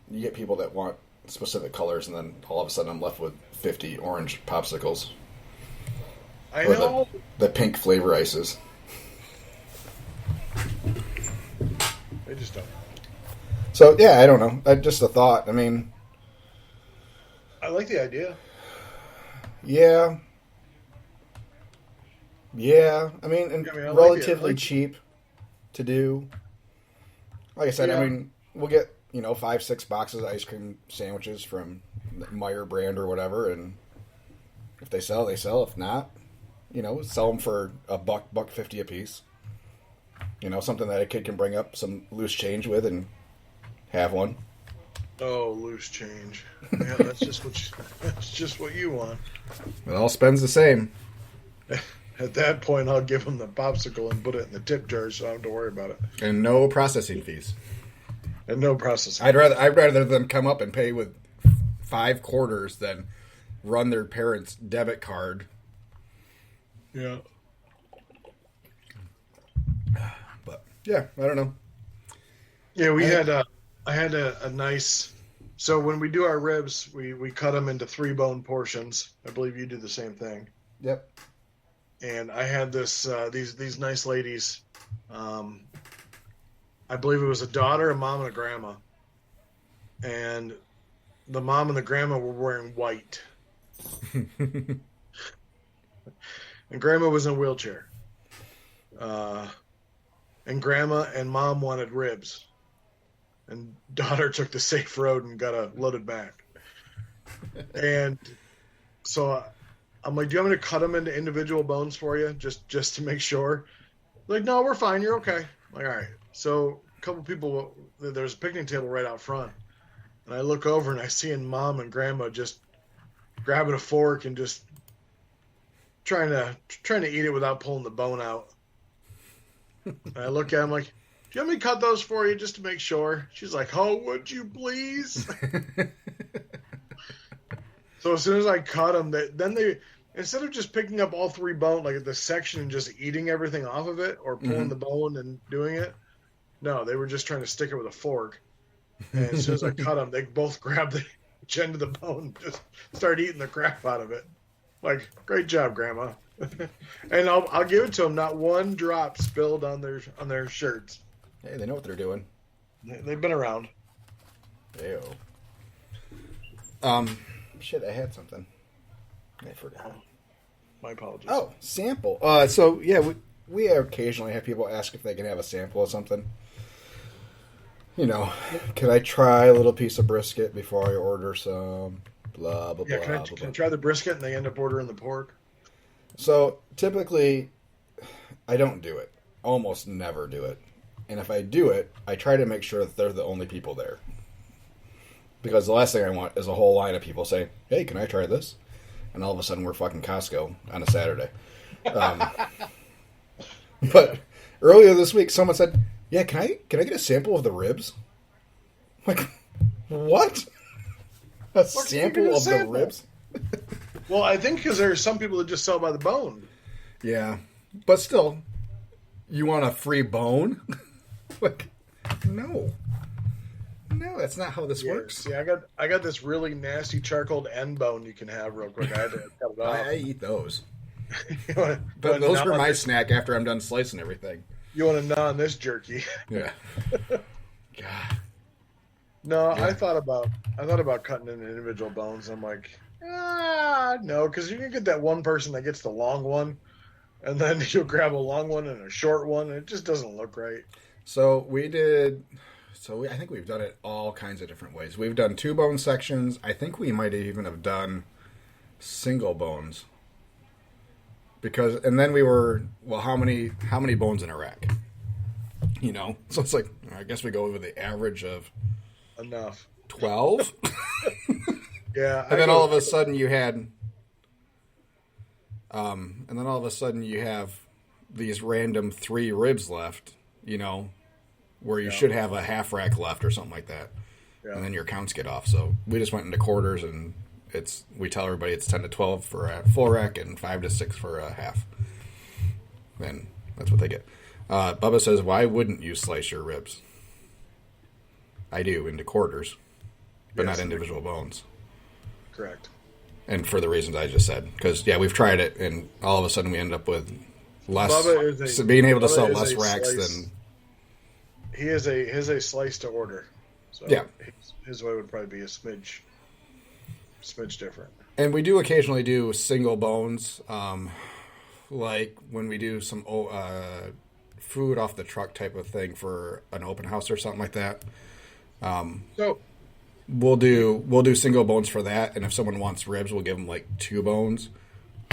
you get people that want specific colors, and then all of a sudden I'm left with 50 orange popsicles. I know. The pink flavor ices. They just don't. So, yeah, I don't know. Just a thought. I mean... I like the idea. Yeah. Yeah. I mean, and relatively cheap to do. Like I said, I mean, we'll get, 5-6 boxes of ice cream sandwiches from the Meyer brand or whatever, and if they sell, they sell. If not, sell them for $1.50 a piece. Something that a kid can bring up some loose change with and have one. Oh, loose change. Yeah, that's just what you want. It all spends the same. At that point, I'll give them the popsicle and put it in the tip jar, so I don't have to worry about it. And no processing fees. And no processing. I'd rather them come up and pay with 5 quarters than run their parents' debit card. Yeah. But yeah, I don't know. Yeah, I had a nice. So when we do our ribs, we cut them into 3-bone portions. I believe you do the same thing. Yep. And I had these nice ladies I believe it was a daughter, a mom, and a grandma. And the mom and the grandma were wearing white. And grandma was in a wheelchair. And grandma and mom wanted ribs. And daughter took the safe road and got a loaded back. And so I'm like, do you want me to cut them into individual bones for you? Just to make sure. Like, no, we're fine. You're okay. I'm like, all right. So a couple people, there's a picnic table right out front. And I look over and I see mom and grandma just grabbing a fork and just trying to eat it without pulling the bone out. And I look at him like, do you want me to cut those for you just to make sure? She's like, oh, would you please? So as soon as I cut them, then they, instead of just picking up all three bones, like the section and just eating everything off of it or pulling the bone and doing it, no, they were just trying to stick it with a fork. And as soon as I cut them, they both grabbed the end of the bone and just started eating the crap out of it. Like, great job, Grandma. And I'll give it to them. Not one drop spilled on their shirts. Hey, they know what they're doing. They've been around. Ew. Shit, I had something. I forgot. My apologies. Oh, sample. So yeah, we occasionally have people ask if they can have a sample of something. You know, can I try a little piece of brisket before I order some? Blah blah yeah, blah. can I try the brisket and they end up ordering the pork? So typically, I don't do it. Almost never do it. And if I do it, I try to make sure that they're the only people there. Because the last thing I want is a whole line of people saying, hey, can I try this? And all of a sudden we're fucking Costco on a Saturday. But earlier this week, someone said, yeah, can I get a sample of the ribs? I'm like, what? A sample of the ribs? Well, I think because there are some people that just sell by the bone. Yeah. But still, you want a free bone? Like, no. No, that's not how this works. See, I got this really nasty charcoal end bone you can have real quick. I had to cut it off. I eat those. But Those are my snack after I'm done slicing everything. You want to gnaw on this jerky? Yeah. God. No, Yeah. I thought about cutting into individual bones. I'm like, no, because you can get that one person that gets the long one, and then you'll grab a long one and a short one, and it just doesn't look right. So I think we've done it all kinds of different ways. We've done 2 bone sections. I think we might even have done single bones. And then we were, well, how many bones in a rack? You know? So it's like, I guess we go with the average of Enough. 12. Yeah. And then all of a sudden you had these random 3 ribs left, you know, where you should have a half rack left or something like that. Yeah. And then your counts get off. So we just went into quarters, and we tell everybody it's 10 to 12 for a full rack and 5 to 6 for a half. And that's what they get. Bubba says, why wouldn't you slice your ribs? I do, into quarters, but not individual bones. Correct. And for the reasons I just said. Because, yeah, we've tried it, and all of a sudden we end up with being able to sell less racks than... He is a slice to order. So yeah. His way would probably be a smidge different. And we do occasionally do single bones, like when we do some food off the truck type of thing for an open house or something like that. So we'll do single bones for that, and if someone wants ribs, we'll give them like 2 bones,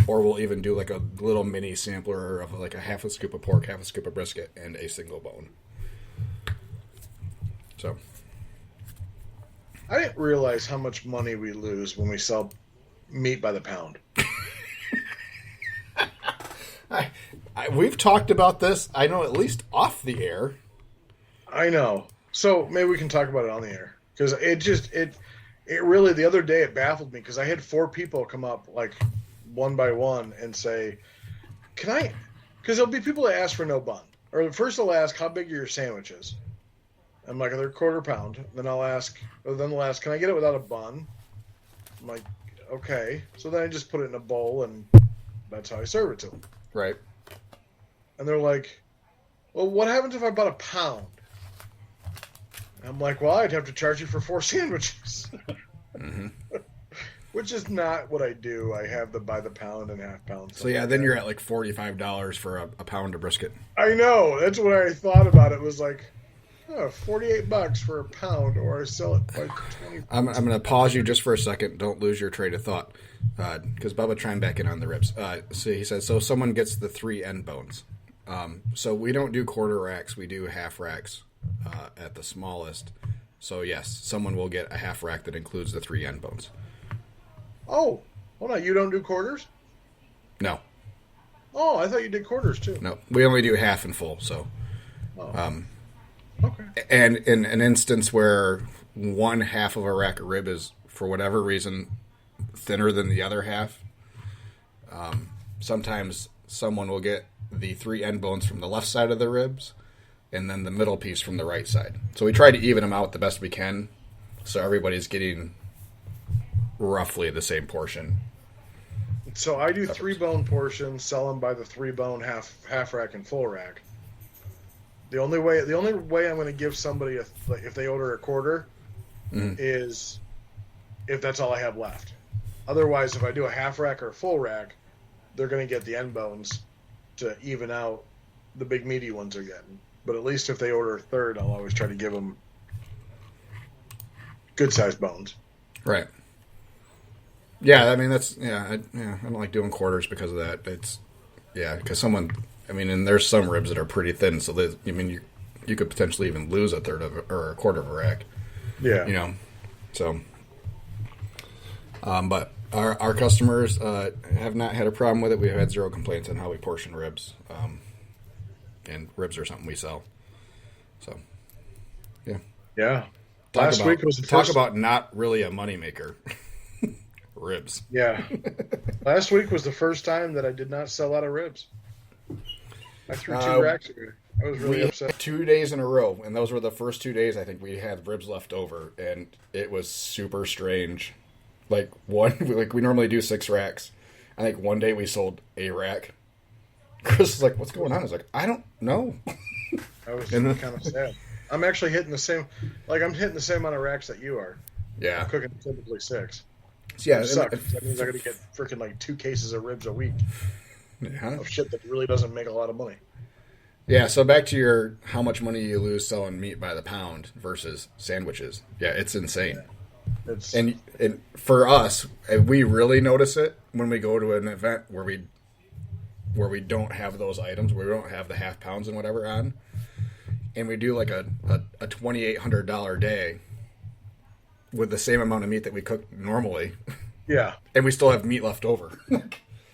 or we'll even do like a little mini sampler of like a half a scoop of pork, half a scoop of brisket, and a single bone. So I didn't realize how much money we lose when we sell meat by the pound. We've talked about this, I know, at least off the air. I know. So maybe we can talk about it on the air. Because it really, the other day, it baffled me. Because I had 4 people come up, like, one by one, and say, can I... Because there'll be people that ask for no bun. Or first they'll ask, how big are your sandwiches? I'm like, they're quarter pound. Then they'll ask, can I get it without a bun? I'm like, okay. So then I just put it in a bowl, and that's how I serve it to them. Right. And they're like, well, what happens if I bought a pound? I'm like, well, I'd have to charge you for 4 sandwiches. Mm-hmm. Which is not what I do. I have the by the pound and half pound. So yeah, then you're at like $45 for a pound of brisket. I know. That's what I thought about. It was like, oh, $48 for a pound, or I sell it by 20. I'm going to pause you just for a second. Don't lose your train of thought, because Bubba trying back in on the ribs. So he says, so someone gets the 3 end bones. So we don't do quarter racks. We do half racks at the smallest. So yes, someone will get a half rack that includes the 3 end bones. Oh, hold on. You don't do quarters? No. Oh, I thought you did quarters too. No, we only do half and full. So, Okay. and in an instance where one half of a rack of rib is, for whatever reason, thinner than the other half, sometimes someone will get the 3 end bones from the left side of the ribs and then the middle piece from the right side. So we try to even them out the best we can so everybody's getting roughly the same portion. So I do 3 bone portions, sell them by the 3 bone half rack and full rack. The only way I'm going to give somebody if they order a quarter is if that's all I have left. Otherwise, if I do a half rack or a full rack, they're going to get the end bones to even out the big meaty ones they're getting. But at least if they order a third, I'll always try to give them good sized bones. Right. Yeah, I mean I don't like doing quarters because of that. It's because and there's some ribs that are pretty thin, so you could potentially even lose a third of or a quarter of a rack. Yeah. So. But our customers have not had a problem with it. We've had 0 complaints on how we portion ribs, and ribs are something we sell. So, yeah. Yeah. Last week was the first... Talk about not really a moneymaker. Ribs. Yeah. Last week was the first time that I did not sell out of ribs. I threw 2 racks away. I was really upset. 2 days in a row, and those were the first 2 days I think we had ribs left over, and it was super strange. We normally do 6 racks. I think one day we sold a rack. Chris was like, "What's going on?" I was like, "I don't know." I was kind of sad. I'm actually hitting the same. I'm hitting the same amount of racks that you are. Yeah. I'm cooking typically 6. So yeah, it sucks. That means I got to get freaking 2 cases of ribs a week. Yeah. Of shit that really doesn't make a lot of money. Yeah. So back to your how much money you lose selling meat by the pound versus sandwiches. Yeah, it's insane. Yeah. And for us, we really notice it when we go to an event where we don't have those items, where we don't have the half pounds and whatever on, and we do like a $2,800 day with the same amount of meat that we cook normally. Yeah. And we still have meat left over.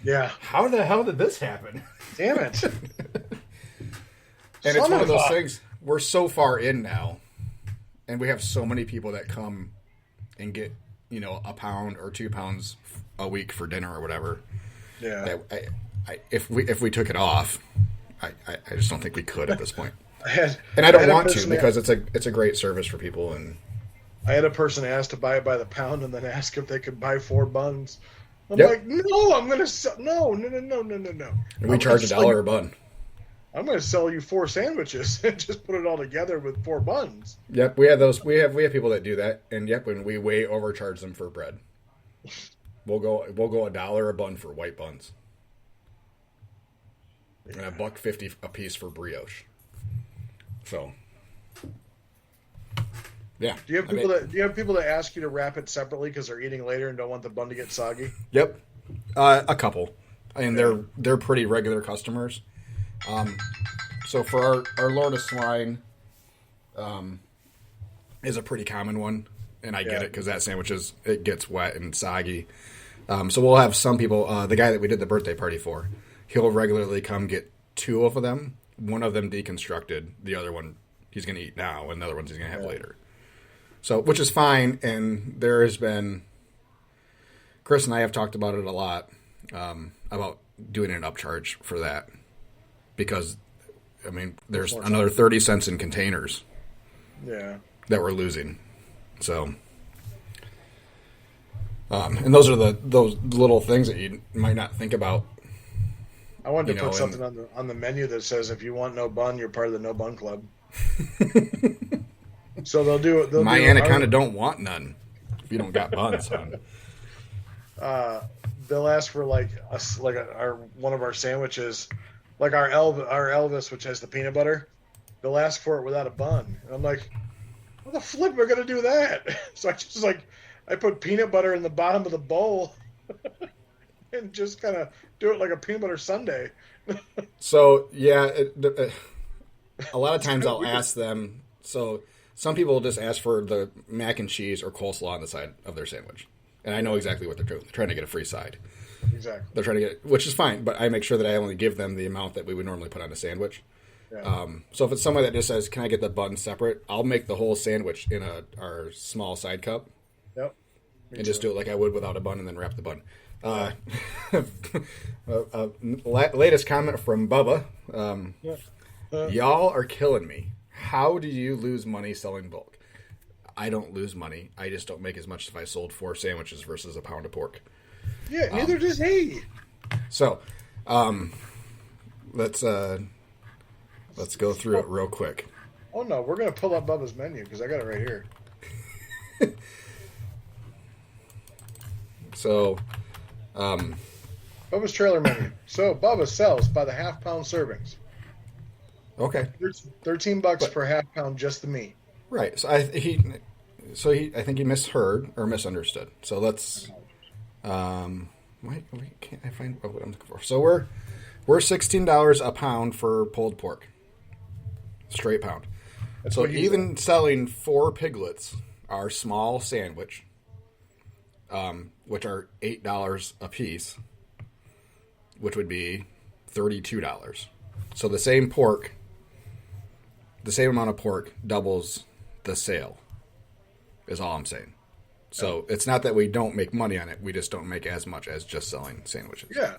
Yeah. How the hell did this happen? Damn it. And it's one of those things, we're so far in now, and we have so many people that come and get, a pound or 2 pounds a week for dinner or whatever. Yeah. That if we took it off, I just don't think we could at this point. And I don't want to, because it's a great service for people. And I had a person ask to buy it by the pound and then ask if they could buy 4 buns. I'm like, no, I'm going to sell. No. And we charge $1 a bun. I'm going to sell you 4 sandwiches and just put it all together with 4 buns. Yep, we have those. We have people that do that, and when we way overcharge them for bread, we'll go $1 a bun for white buns, and $1.50 a piece for brioche. So, yeah. Do you have people that ask you to wrap it separately because they're eating later and don't want the bun to get soggy? Yep, a couple, and they're pretty regular customers. So for our Lord of Swine, is a pretty common one, and I get it because that sandwich it gets wet and soggy. So we'll have some people. The guy that we did the birthday party for, he'll regularly come get 2 of them. One of them deconstructed, the other one he's going to eat now, and the other one he's going to have later. So, which is fine. And there has been, Chris and I have talked about it a lot, about doing an upcharge for that. Because, there's another 30 cents in containers. Yeah. That we're losing. So, and those are those little things that you might not think about I wanted to You put know, something on the menu that says, "If you want no bun, you're part of the no bun club." So they'll do it. My anaconda don't want none. If you don't got buns, son. They'll ask for like our one of our sandwiches, like our Elvis, which has the peanut butter. They'll ask for it without a bun, and I'm like, "What the flip are we gonna do that?" So I put peanut butter in the bottom of the bowl and just kind of do it like a peanut butter sundae. So yeah, a lot of times I'll ask them. So some people will just ask for the mac and cheese or coleslaw on the side of their sandwich, and I know exactly what they're doing. They're trying to get a free side. Exactly. They're trying to get, which is fine, but I make sure that I only give them the amount that we would normally put on a sandwich. Yeah. So if it's someone that just says, "Can I get the bun separate?" I'll make the whole sandwich in our small side cup. Yep. And just do it like I would without a bun, and then wrap the bun. Latest comment from Bubba. Y'all are killing me. How do you lose money selling bulk? I don't lose money. I just don't make as much if I sold 4 sandwiches versus a pound of pork. Yeah, neither does he. So, let's go through it real quick. Oh no, we're gonna pull up Bubba's menu because I got it right here. So, Bubba's trailer menu. So Bubba sells by the half-pound servings. okay, $13 per half pound, just the meat. right. So I think he misheard or misunderstood. So let's. Why can't I find what I'm looking for? So we're $16 a pound for pulled pork, straight pound. That's so what he even selling 4 piglets, our small sandwich, which are $8 a piece, which would be $32. So the same amount of pork doubles the sale, is all I'm saying. So it's not that we don't make money on it. We just don't make as much as just selling sandwiches. Yeah.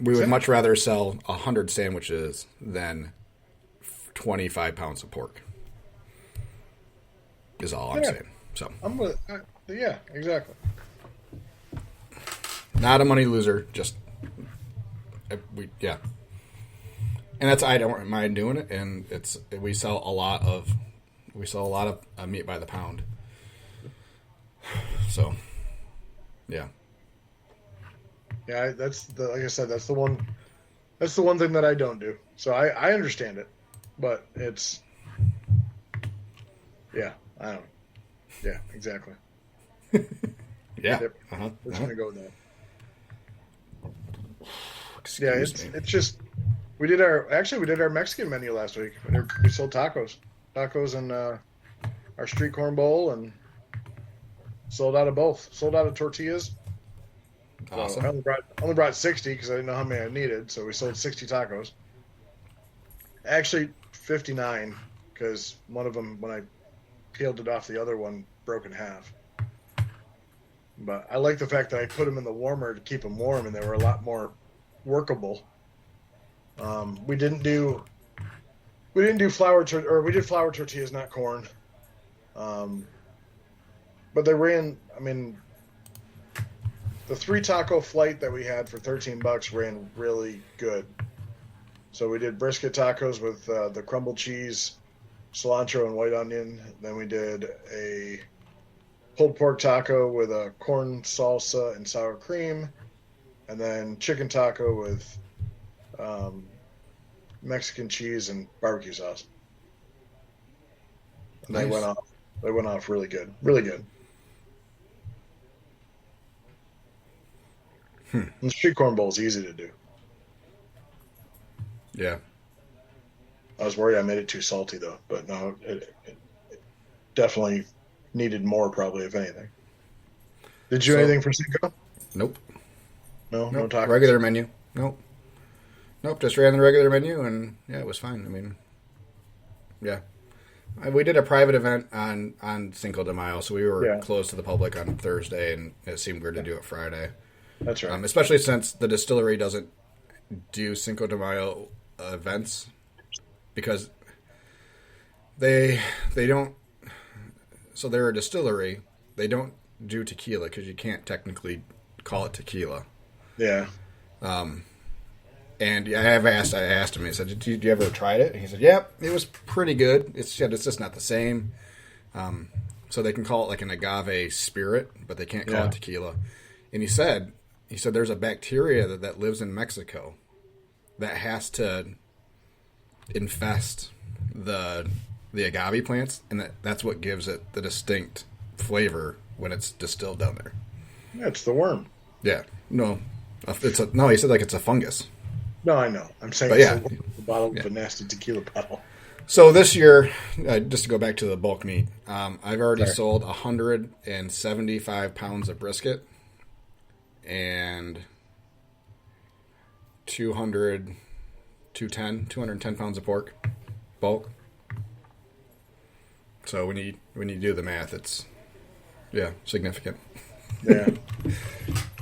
We would much rather sell 100 sandwiches than 25 pounds of pork, is all I'm saying. So yeah, exactly. Not a money loser, just yeah. And that's, I don't mind doing it, and we sell a lot of meat by the pound. So, yeah. Yeah, like I said, that's the one thing that I don't do. So I understand it, but it's, yeah, I don't. Yeah, exactly. Yeah. Yep. Uh-huh. We're just gonna go with that. Excuse me. It's just we did our Mexican menu last week. We sold tacos and our street corn bowl, and sold out of both. Sold out of tortillas. Awesome. So I only brought 60 because I didn't know how many I needed. So we sold 60 tacos. Actually, 59 because one of them, when I peeled it off, the other one broke in half. But I like the fact that I put them in the warmer to keep them warm, and they were a lot more workable. We didn't do flour or we did flour tortillas, not corn. But they ran. I mean, the 3 taco flight that we had for $13 ran really good. So we did brisket tacos with the crumbled cheese, cilantro, and white onion. Then we did a pulled pork taco with a corn salsa and sour cream, and then chicken taco with Mexican cheese and barbecue sauce. And Nice. They went off really good, really good. And the street corn bowl is easy to do. Yeah. I was worried I made it too salty though, but no, it definitely needed more, probably, if anything. Did you do anything for Cinco? Nope. No Nope. tacos. Regular menu. Nope. Just ran the regular menu, and yeah, it was fine. I mean, yeah. We did a private event on Cinco de Mayo, so we were closed to the public on Thursday, and it seemed weird to do it Friday. That's right. Especially since the distillery doesn't do Cinco de Mayo events, because they don't. So they're a distillery. They don't do tequila because you can't technically call it tequila. Yeah. And I asked him. He said, "Did you ever try it?" And he said, "Yep, it was pretty good. It's just not the same." So they can call it like an agave spirit, but they can't call it tequila. And he said there's a bacteria that lives in Mexico that has to infest the agave plants, and that's what gives it the distinct flavor when it's distilled down there. Yeah, it's the worm. Yeah, no, he said like it's a fungus. No, I know. I'm saying the bottle of a nasty tequila bottle. So this year, just to go back to the bulk meat, I've already sold 175 pounds of brisket and 210 pounds of pork, bulk. So when you do the math, it's significant. Yeah,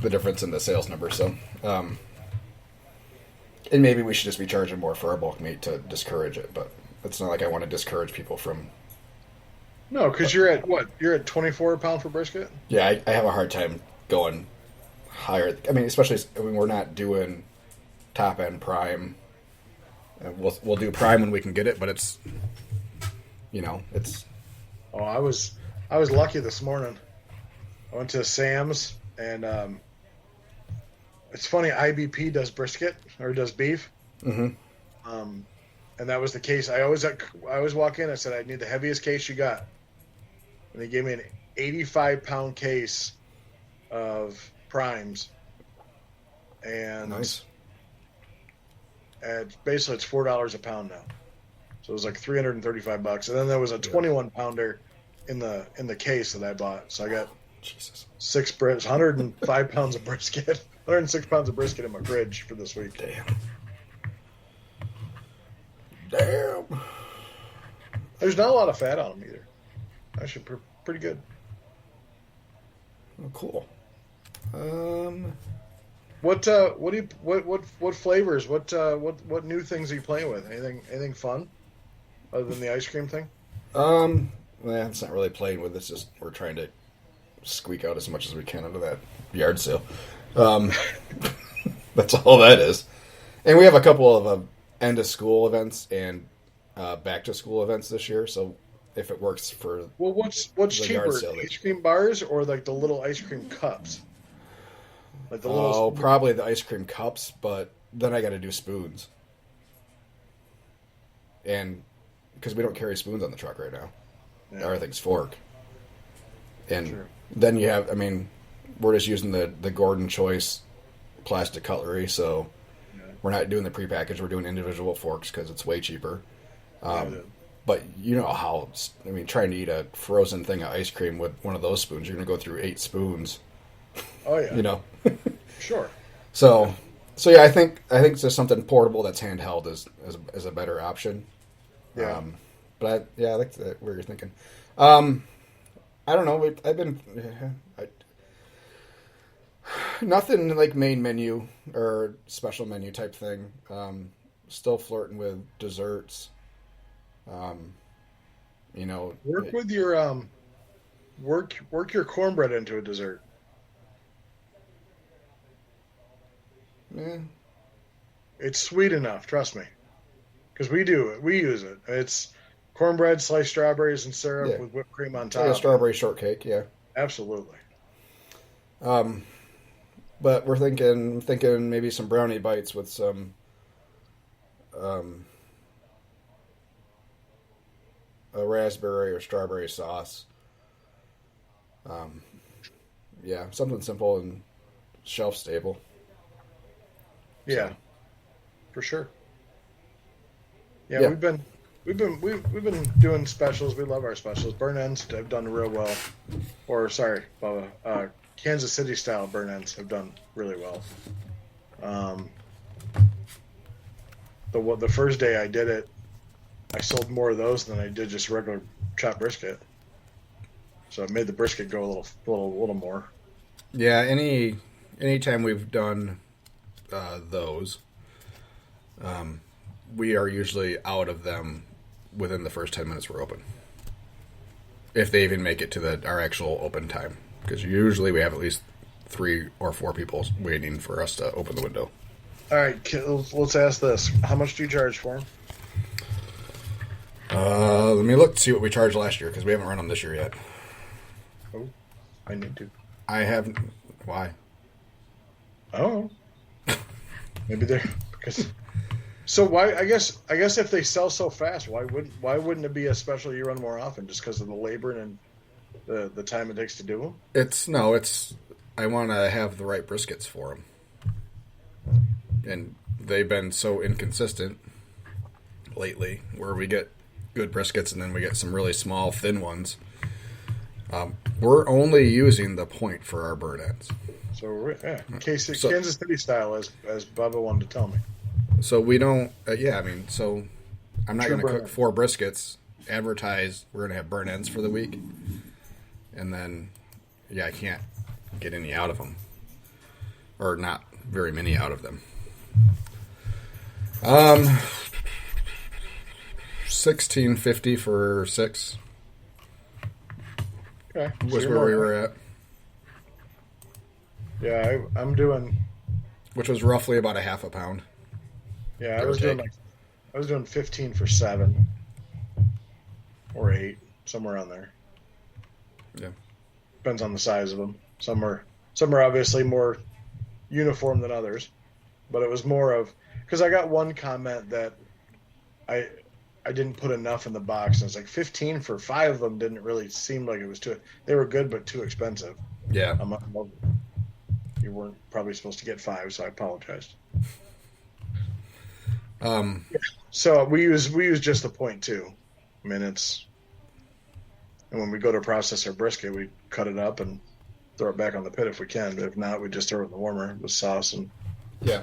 the difference in the sales number. So, and maybe we should just be charging more for our bulk meat to discourage it, but it's not like I want to discourage people from. No, because you're at what? You're at 24 a pound for brisket. Yeah, I have a hard time going higher. I mean, especially when we're not doing top end prime. We'll do prime when we can get it, but it's. Oh, I was lucky this morning. I went to Sam's, and it's funny. IBP does brisket or does beef. Mm-hmm. And that was the case. I always walk in. I said I need the heaviest case you got, and they gave me an 85-pound case of primes, and nice. And basically it's $4 a pound now, so it was like $335. And then there was a 21-pounder in the case that I bought. So I got 105 pounds of brisket, 106 pounds of brisket in my fridge for this week. Damn. There's not a lot of fat on them either. Actually, pretty good. Oh, cool. What flavors? What new things are you playing with? Anything fun other than the ice cream thing? Well, it's not really playing with. It's just we're trying to squeak out as much as we can out of that yard sale. That's all that is. And we have a couple of end of school events and back to school events this year. So if it works for what's cheaper, ice cream bars or like the little ice cream cups? Like the probably the ice cream cups, but then I got to do spoons, and because we don't carry spoons on the truck right now, everything's fork. And then you have, I mean, we're just using the Gordon Choice plastic cutlery, so we're not doing the prepackaged. We're doing individual forks because it's way cheaper. But you know how, I mean, trying to eat a frozen thing of ice cream with one of those spoons, you're going to go through 8 spoons. Oh yeah, Sure. So yeah, I think it's just something portable that's handheld is a better option. Yeah. But I like where you're thinking. I don't know. I've been nothing like main menu or special menu type thing. Still flirting with desserts. Work with your work your cornbread into a dessert. Yeah. It's sweet enough, trust me, because we use it. It's cornbread, sliced strawberries, and syrup with whipped cream on top. Like a strawberry shortcake, yeah. Absolutely. But we're thinking maybe some brownie bites with some a raspberry or strawberry sauce. Something simple and shelf stable. Yeah, for sure. Yeah, we've been doing specials. We love our specials. Burn ends have done real well. Or sorry, Kansas City style burn ends have done really well. The first day I did it, I sold more of those than I did just regular chopped brisket. So I made the brisket go a little more. Yeah, anytime we've done those, we are usually out of them within the first 10 minutes we're open. If they even make it to our actual open time. Because usually we have at least 3 or 4 people waiting for us to open the window. All right, let's ask this: how much do you charge for them? Let me look to see what we charged last year because we haven't run them this year yet. Oh, I need to. I haven't. Why? Oh, maybe they're because. So why? I guess if they sell so fast, why wouldn't it be a special you run more often just because of the labor and the time it takes to do them? It's I want to have the right briskets for them, and they've been so inconsistent lately. Where we get good briskets and then we get some really small, thin ones. We're only using the point for our burn ends. So Kansas City style, as Bubba wanted to tell me. So we don't. So I'm not going to cook burn. 4 briskets. Advertise we're going to have burn ends for the week, and then I can't get any out of them, or not very many out of them. $16.50 for 6. Okay, Was where we were at, Yeah, I'm doing. which was roughly about a half a pound. Yeah, Give or I was doing 15 for 7 or 8, somewhere on there. Yeah. Depends on the size of them. Some are obviously more uniform than others, but it was more of because I got one comment that I didn't put enough in the box, and it's like 15 for 5 of them didn't really seem like it was too. They were good, but too expensive. Yeah. You weren't probably supposed to get 5, so I apologized. So we use just the point too. I mean, and when we go to process our brisket, we cut it up and throw it back on the pit if we can. But if not, we just throw it in the warmer with sauce and. Yeah.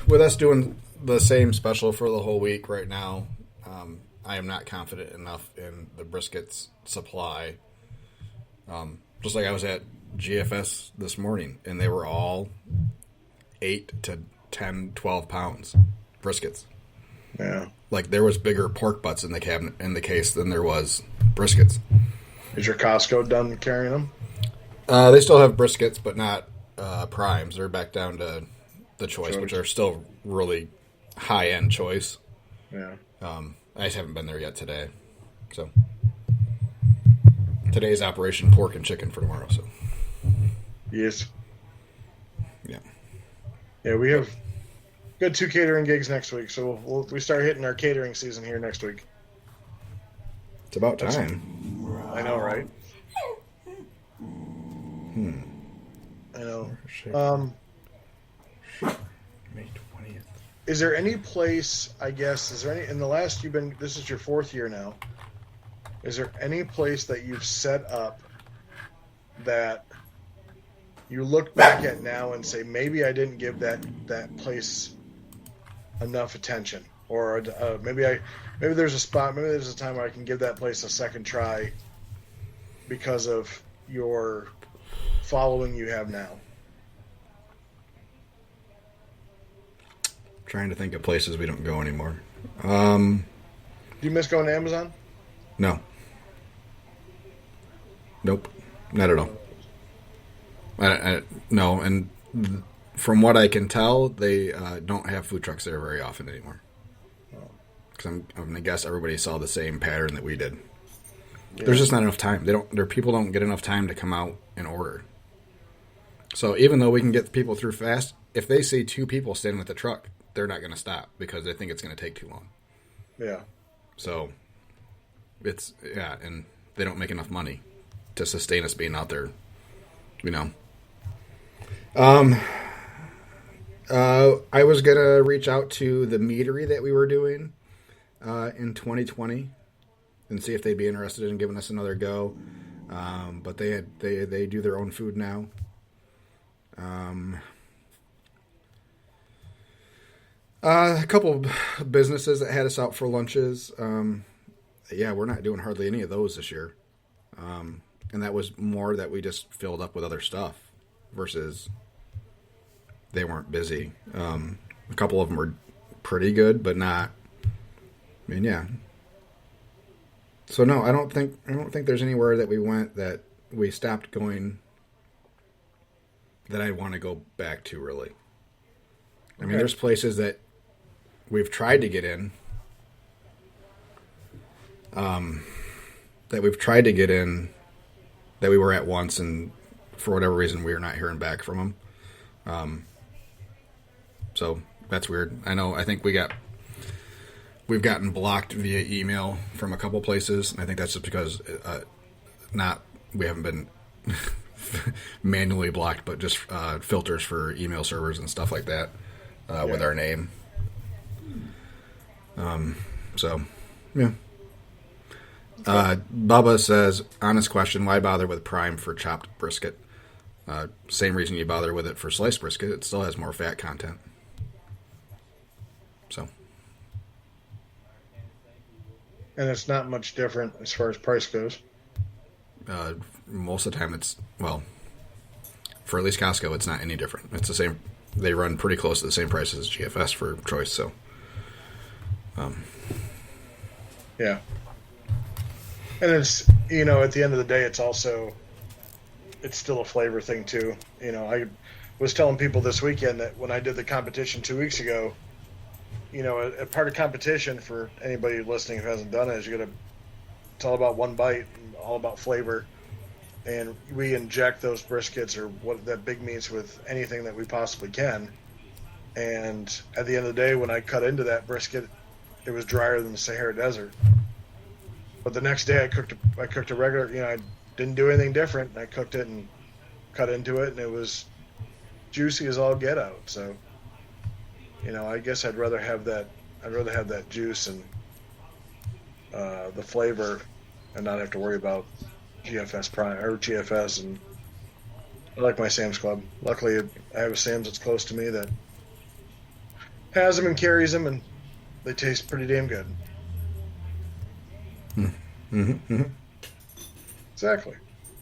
With us doing the same special for the whole week right now, I am not confident enough in the briskets supply. Just like I was at GFS this morning, and they were all 8 to 10, 12 pounds briskets. Yeah. Like there was bigger pork butts in the case than there was briskets. Is your Costco done carrying them? They still have briskets, but not primes. They're back down to the choice, which are still really high-end choice. Yeah. I just haven't been there yet today. So today's Operation Pork and Chicken for tomorrow. So Yes. yeah. Yeah, we have got 2 catering gigs next week, so we start hitting our catering season here next week. It's about time. I know, right? I know. May 20th. Is there any place, in the last this is your 4th year now, is there any place that you've set up that you look back at now and say, maybe I didn't give that place enough attention, or maybe there's a spot, maybe there's a time where I can give that place a second try because of your following you have now? Trying to think of places we don't go anymore. Do you miss going to Amazon? No. Nope. Not at all. No, and from what I can tell, they don't have food trucks there very often anymore. Because I'm going to guess everybody saw the same pattern that we did. Yeah. There's just not enough time. Their people don't get enough time to come out and order. So even though we can get people through fast, if they see 2 people standing at the truck, they're not going to stop because they think it's going to take too long. Yeah. So and they don't make enough money to sustain us being out there, I was going to reach out to the meadery that we were doing in 2020 and see if they'd be interested in giving us another go. But they do their own food now. A couple of businesses that had us out for lunches. We're not doing hardly any of those this year. And that was more that we just filled up with other stuff versus they weren't busy. A couple of them were pretty good, but not. So no, I don't think there's anywhere that we went that we stopped going that I want to go back to, really. I mean, there's places that we've tried to get in, that we were at once, and for whatever reason, we are not hearing back from them. So that's weird. I think we've gotten blocked via email from a couple places, and I think that's just because we haven't been manually blocked, but just filters for email servers and stuff like that with our name. So, yeah. Bubba says, honest question, why bother with prime for chopped brisket? Same reason you bother with it for sliced brisket. It still has more fat content. So. And it's not much different as far as price goes. Most of the time for at least Costco, it's not any different. It's the same. They run pretty close to the same price as GFS for choice. So, yeah. And it's, at the end of the day, it's still a flavor thing too. I was telling people this weekend that when I did the competition 2 weeks ago, a part of competition for anybody listening who hasn't done it is it's all about one bite and all about flavor. And we inject those briskets or what that big meats with anything that we possibly can. And at the end of the day, when I cut into that brisket, it was drier than the Sahara Desert. But the next day I cooked a regular, I didn't do anything different. I cooked it and cut into it, and it was juicy as all get out. So, I guess I'd rather have that juice and the flavor and not have to worry about GFS Prime or GFS. And I like my Sam's Club. Luckily, I have a Sam's that's close to me that has them and carries them, and they taste pretty damn good. Exactly.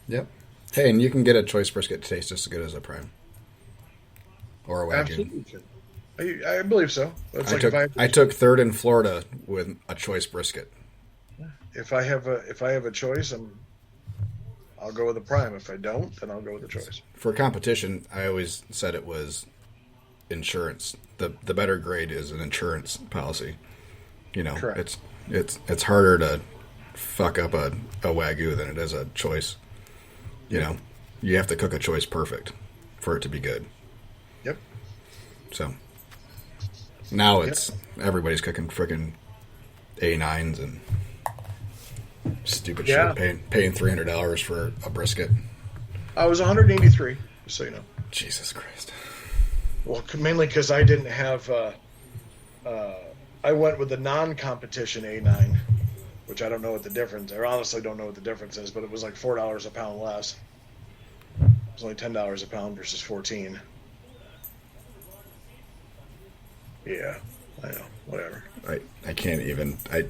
Yep. Hey, and you can get a choice brisket to taste just as good as a prime or a Wagyu. Absolutely. I believe so. I took third in Florida with a choice brisket. If I have a choice, I'll go with the prime. If I don't, then I'll go with the choice. For competition, I always said it was insurance. The better grade is an insurance policy. Correct. It's harder to fuck up a Wagyu than it is a choice. You have to cook a choice perfect for it to be good. Yep. So now everybody's cooking freaking A9s and stupid shit, paying $300 for a brisket. I was 183, just so you know. Jesus Christ. Well, mainly because I didn't have. I went with the non-competition A9, which I don't know what the difference. I honestly don't know what the difference is, but it was like $4 a pound less. It was only $10 a pound versus $14. Yeah, I know. Whatever. I can't even. I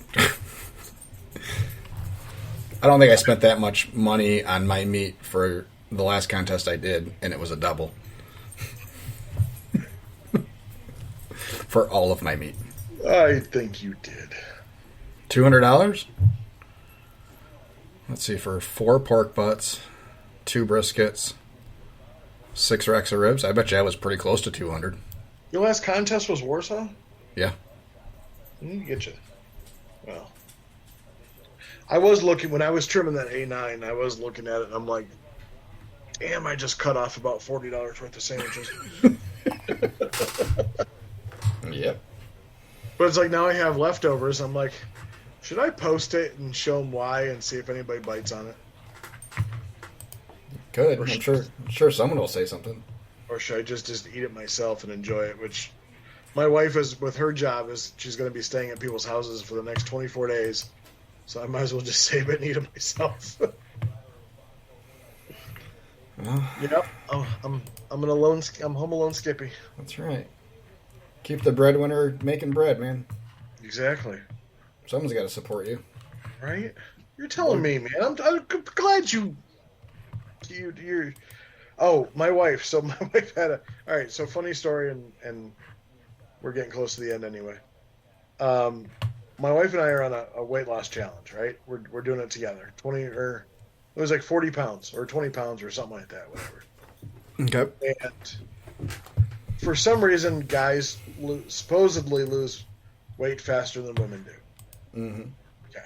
don't think I spent that much money on my meat for the last contest I did, and it was a double for all of my meat. I think you did. $200? Let's see, for 4 pork butts, 2 briskets, 6 racks of ribs. I bet you I was pretty close to 200. Your last contest was Warsaw? Yeah. Get you. Well, I was looking, when I was trimming that A9, I was looking at it, and I'm like, damn, I just cut off about $40 worth of sandwiches. Yep. But it's like now I have leftovers. I'm like, should I post it and show them why and see if anybody bites on it? Good. I'm sure someone will say something. Or should I just eat it myself and enjoy it? Which my wife is, with her job, is she's going to be staying at people's houses for the next 24 days. So I might as well just save it and eat it myself. Well, yep. I'm home alone Skippy. That's right. Keep the breadwinner making bread, man. Exactly. Someone's got to support you. Right? You're telling me, man. I'm glad you're. Oh, my wife. So my wife had a. All right. So funny story, and we're getting close to the end anyway. My wife and I are on a weight loss challenge. Right? We're doing it together. It was like 40 pounds or 20 pounds or something like that. Whatever. Okay. And for some reason, guys supposedly lose weight faster than women do. Mm-hmm. Okay.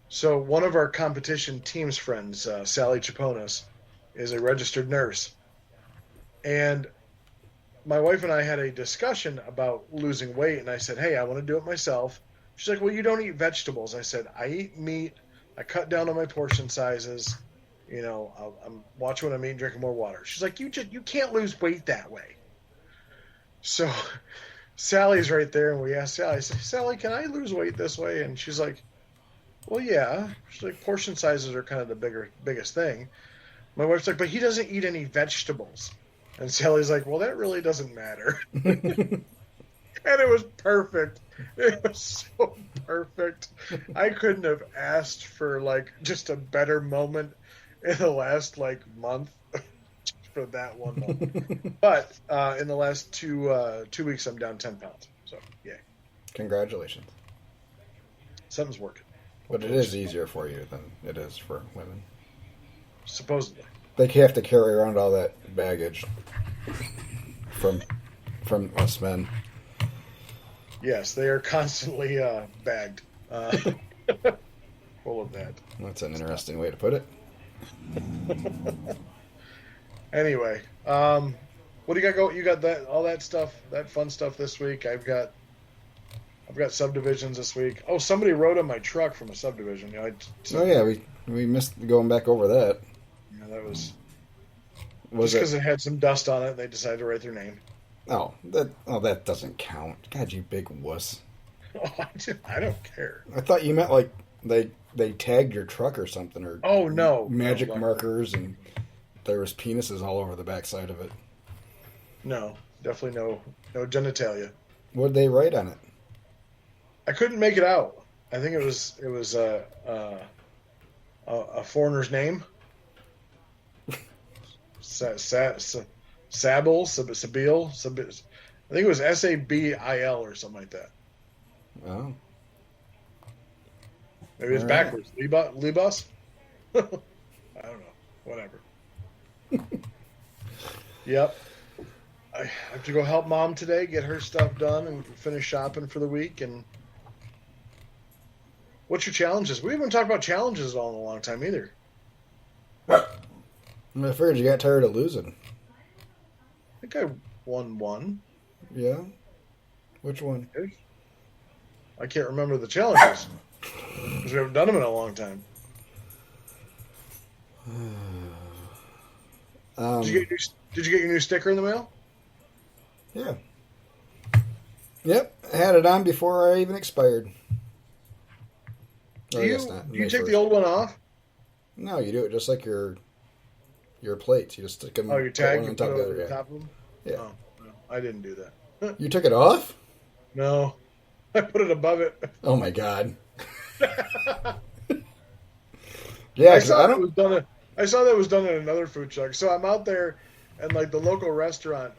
So one of our competition team's friends, Sally Chaponas, is a registered nurse. And my wife and I had a discussion about losing weight, and I said, hey, I want to do it myself. She's like, well, you don't eat vegetables. I said, I eat meat. I cut down on my portion sizes. You know, I'm watching what I'm eating, drinking more water. She's like, you can't lose weight that way. So Sally's right there, and we asked Sally, I said, Sally, can I lose weight this way? And she's like, well, yeah. She's like, portion sizes are kind of the biggest thing. My wife's like, but he doesn't eat any vegetables. And Sally's like, well, that really doesn't matter. And it was perfect. It was so perfect. I couldn't have asked for like just a better moment in the last like month for that one moment. But in the last 2 weeks, I'm down 10 pounds. So, yeah. Congratulations. Something's working. But it is easier for you than it is for women. Supposedly. They have to carry around all that baggage from us men. Yes, they are constantly bagged. Full of that. That's an interesting way to put it. Anyway, what do you got going? You got all that stuff, that fun stuff this week. I've got subdivisions this week. Oh, somebody rode on my truck from a subdivision. You know, we missed going back over that. Yeah, that was Was just because it had some dust on it. And they decided to write their name. That doesn't count. God, you big wuss. Oh, I don't care. I thought you meant like they tagged your truck or something, or oh no, magic markers, and there was penises all over the backside of it. No, definitely no genitalia. What did they write on it? I couldn't make it out. I think it was a foreigner's name. Sabil. I think it was Sabil or something like that. Oh. Maybe it's All backwards. Libas? I don't know. Whatever. Yep. I have to go help Mom today, get her stuff done, and finish shopping for the week. And what's your challenges? We haven't talked about challenges all in a long time either. I figured you got tired of losing. I think I won one. Yeah? Which one? I can't remember the challenges because we haven't done them in a long time. Did you get your new sticker in the mail? Yeah. Yep, I had it on before I even expired. Do you take the old one off? No, you do it just like your plates. You just stick them. Oh, your tag one you on put top it of over the the other. top of them? Yeah. Oh, no, I didn't do that. You took it off? No, I put it above it. Oh my god. Yeah, I saw that was done at another food truck. So I'm out there, and like the local restaurant,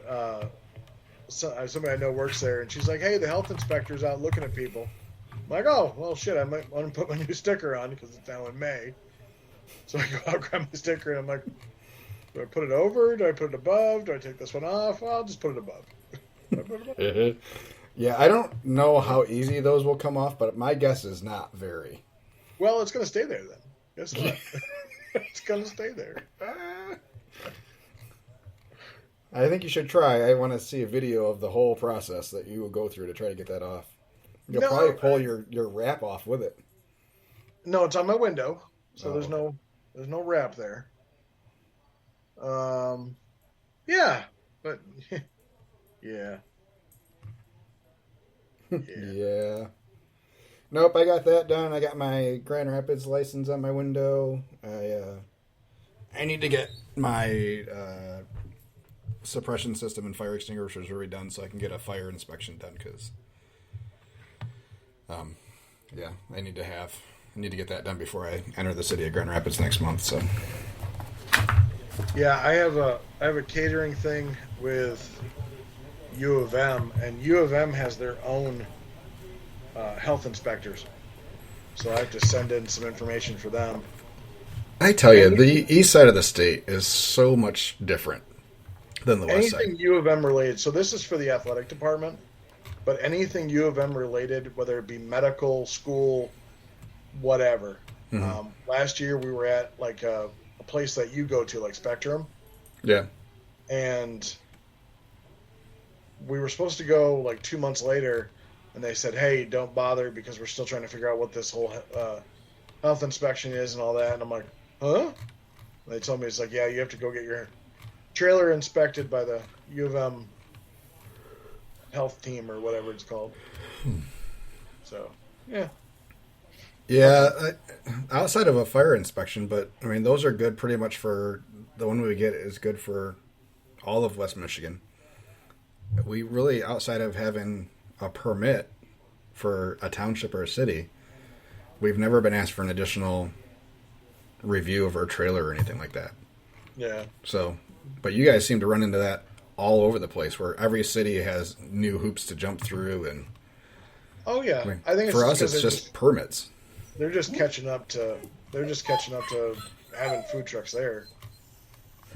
somebody I know works there, and she's like, "Hey, the health inspector's out looking at people." I'm like, "Oh, well, shit, I might want to put my new sticker on because it's now in May." So I go out, grab my sticker, and I'm like, "Do I put it over? Do I put it above? Do I take this one off? Well, I'll just put it above." Yeah, I don't know how easy those will come off, but my guess is not very. Well, it's going to stay there then. Guess what? It's going to stay there. I think you should try. I want to see a video of the whole process that you will go through to try to get that off. You'll probably pull your wrap off with it. No, it's on my window, so there's no wrap there. Yeah, but yeah. Yeah. Nope, I got that done. I got my Grand Rapids license on my window. I need to get my suppression system and fire extinguishers redone so I can get a fire inspection done. Because, yeah, I need to get that done before I enter the city of Grand Rapids next month. So. Yeah, I have a catering thing with U of M, and U of M has their own health inspectors. So I have to send in some information for them. I tell you, the east side of the state is so much different than the west side. Anything U of M related. So this is for the athletic department, but anything U of M related, whether it be medical, school, whatever. Last year we were at like a place that you go to, like Spectrum, Yeah. and we were supposed to go like 2 months later, and they said, "Hey, don't bother because we're still trying to figure out what this whole health inspection is and all that." And I'm like, "Huh?" And they told me it's like, "Yeah, you have to go get your trailer inspected by the U of M health team or whatever it's called." So, yeah. Yeah, outside of a fire inspection, but I mean, those are good pretty much for the one we get is good for all of West Michigan. We really, outside of having a permit for a township or a city, we've never been asked for an additional review of our trailer or anything like that. Yeah. So, but you guys seem to run into that all over the place where every city has new hoops to jump through. And Oh yeah, I mean, I think it's for us, because it's just permits. they're just catching up to having food trucks there.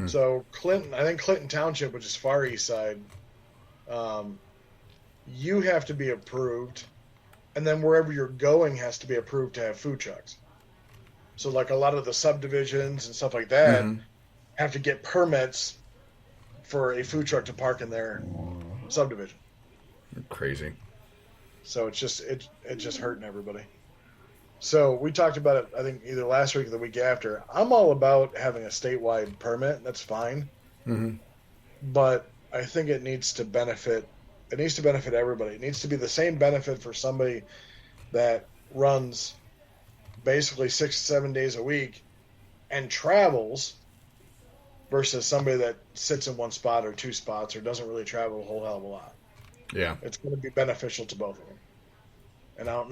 So Clinton, I think Clinton Township, which is far east side, you have to be approved, and then wherever you're going has to be approved to have food trucks. So like a lot of the subdivisions and stuff like that have to get permits for a food truck to park in their subdivision. Crazy. So it's just hurting everybody. So we talked about it, I think, either last week or the week after. I'm all about having a statewide permit. That's fine. But I think it needs to benefit. It needs to benefit everybody. It needs to be the same benefit for somebody that runs basically 6 to 7 days a week and travels versus somebody that sits in one spot or two spots or doesn't really travel a whole hell of a lot. Yeah. It's going to be beneficial to both of them. And I don't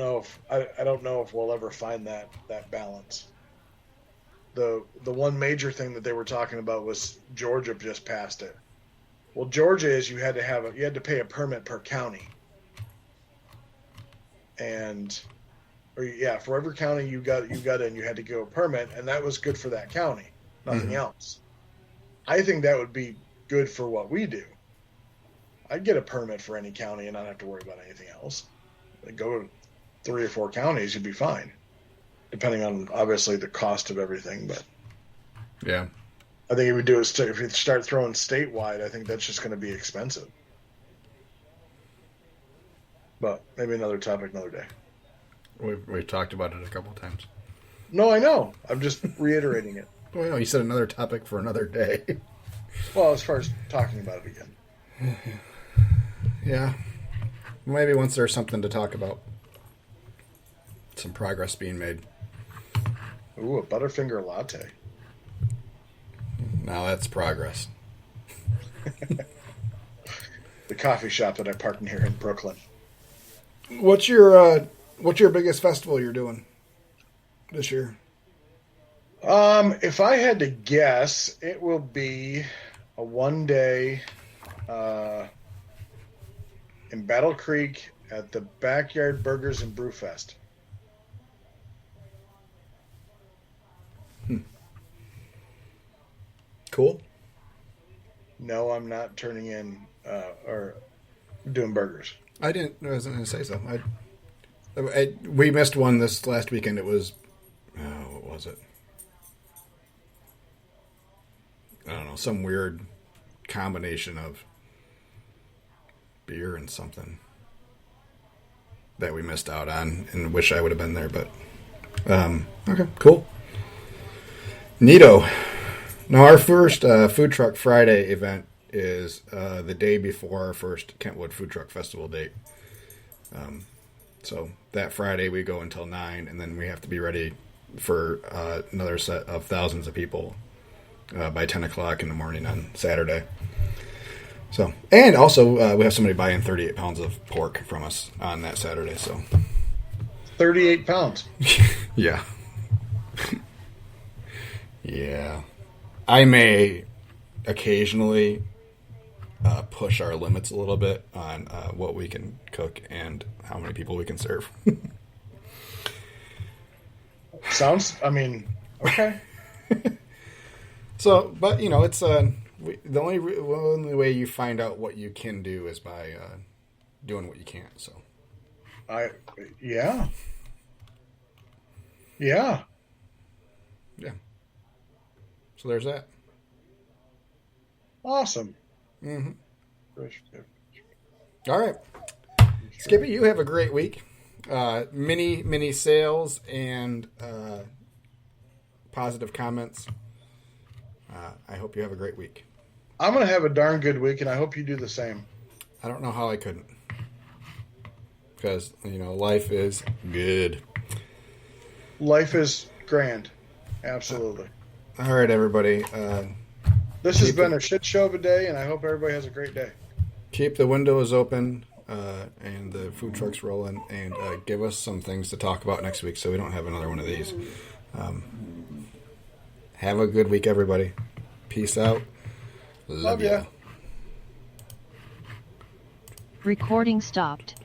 know if we'll ever find that balance. The one major thing that they were talking about was Georgia just passed it. Well, Georgia is you had to pay a permit per county. For every county you got in, you had to go a permit, and that was good for that county, nothing else. I think that would be good for what we do. I'd get a permit for any county and not have to worry about anything else. I'd go to 3 or 4 counties, you'd be fine, depending on obviously the cost of everything. But Yeah. I think if you start throwing statewide, I think that's just going to be expensive. But maybe another topic, another day. We've talked about it a couple of times. No, I know. I'm just reiterating it. Well, no, you said another topic for another day. Well, as far as talking about it again. Yeah. Maybe once there's something to talk about. Some progress being made. Ooh, a Butterfinger latte. Now that's progress. The coffee shop that I parked in here in Brooklyn. What's your biggest festival you're doing this year? If I had to guess, it will be a 1-day in Battle Creek at the Backyard Burgers and Brewfest. Cool. No, I'm not turning in or doing burgers. I wasn't going to say so. We missed one this last weekend. It was, what was it? I don't know, some weird combination of beer and something that we missed out on and wish I would have been there, but okay, cool. Neato. Now our first Food Truck Friday event is the day before our first Kentwood Food Truck Festival date. So that Friday we go until 9, and then we have to be ready for another set of thousands of people by 10 o'clock in the morning on Saturday. So, and also we have somebody buying 38 pounds of pork from us on that Saturday. So 38 pounds. Yeah. Yeah. I may occasionally push our limits a little bit on what we can cook and how many people we can serve. Okay. So, but it's the only way you find out what you can do is by doing what you can't. So, yeah. So there's that. Awesome. Mm-hmm. All right, Skippy, you have a great week. Many sales and positive comments. I hope you have a great week. I'm going to have a darn good week, and I hope you do the same. I don't know how I couldn't. Because, life is good. Life is grand. Absolutely. All right, everybody. This has been a shit show of a day, and I hope everybody has a great day. Keep the windows open and the food trucks rolling, and give us some things to talk about next week so we don't have another one of these. Have a good week, everybody. Peace out. Love ya. Recording stopped.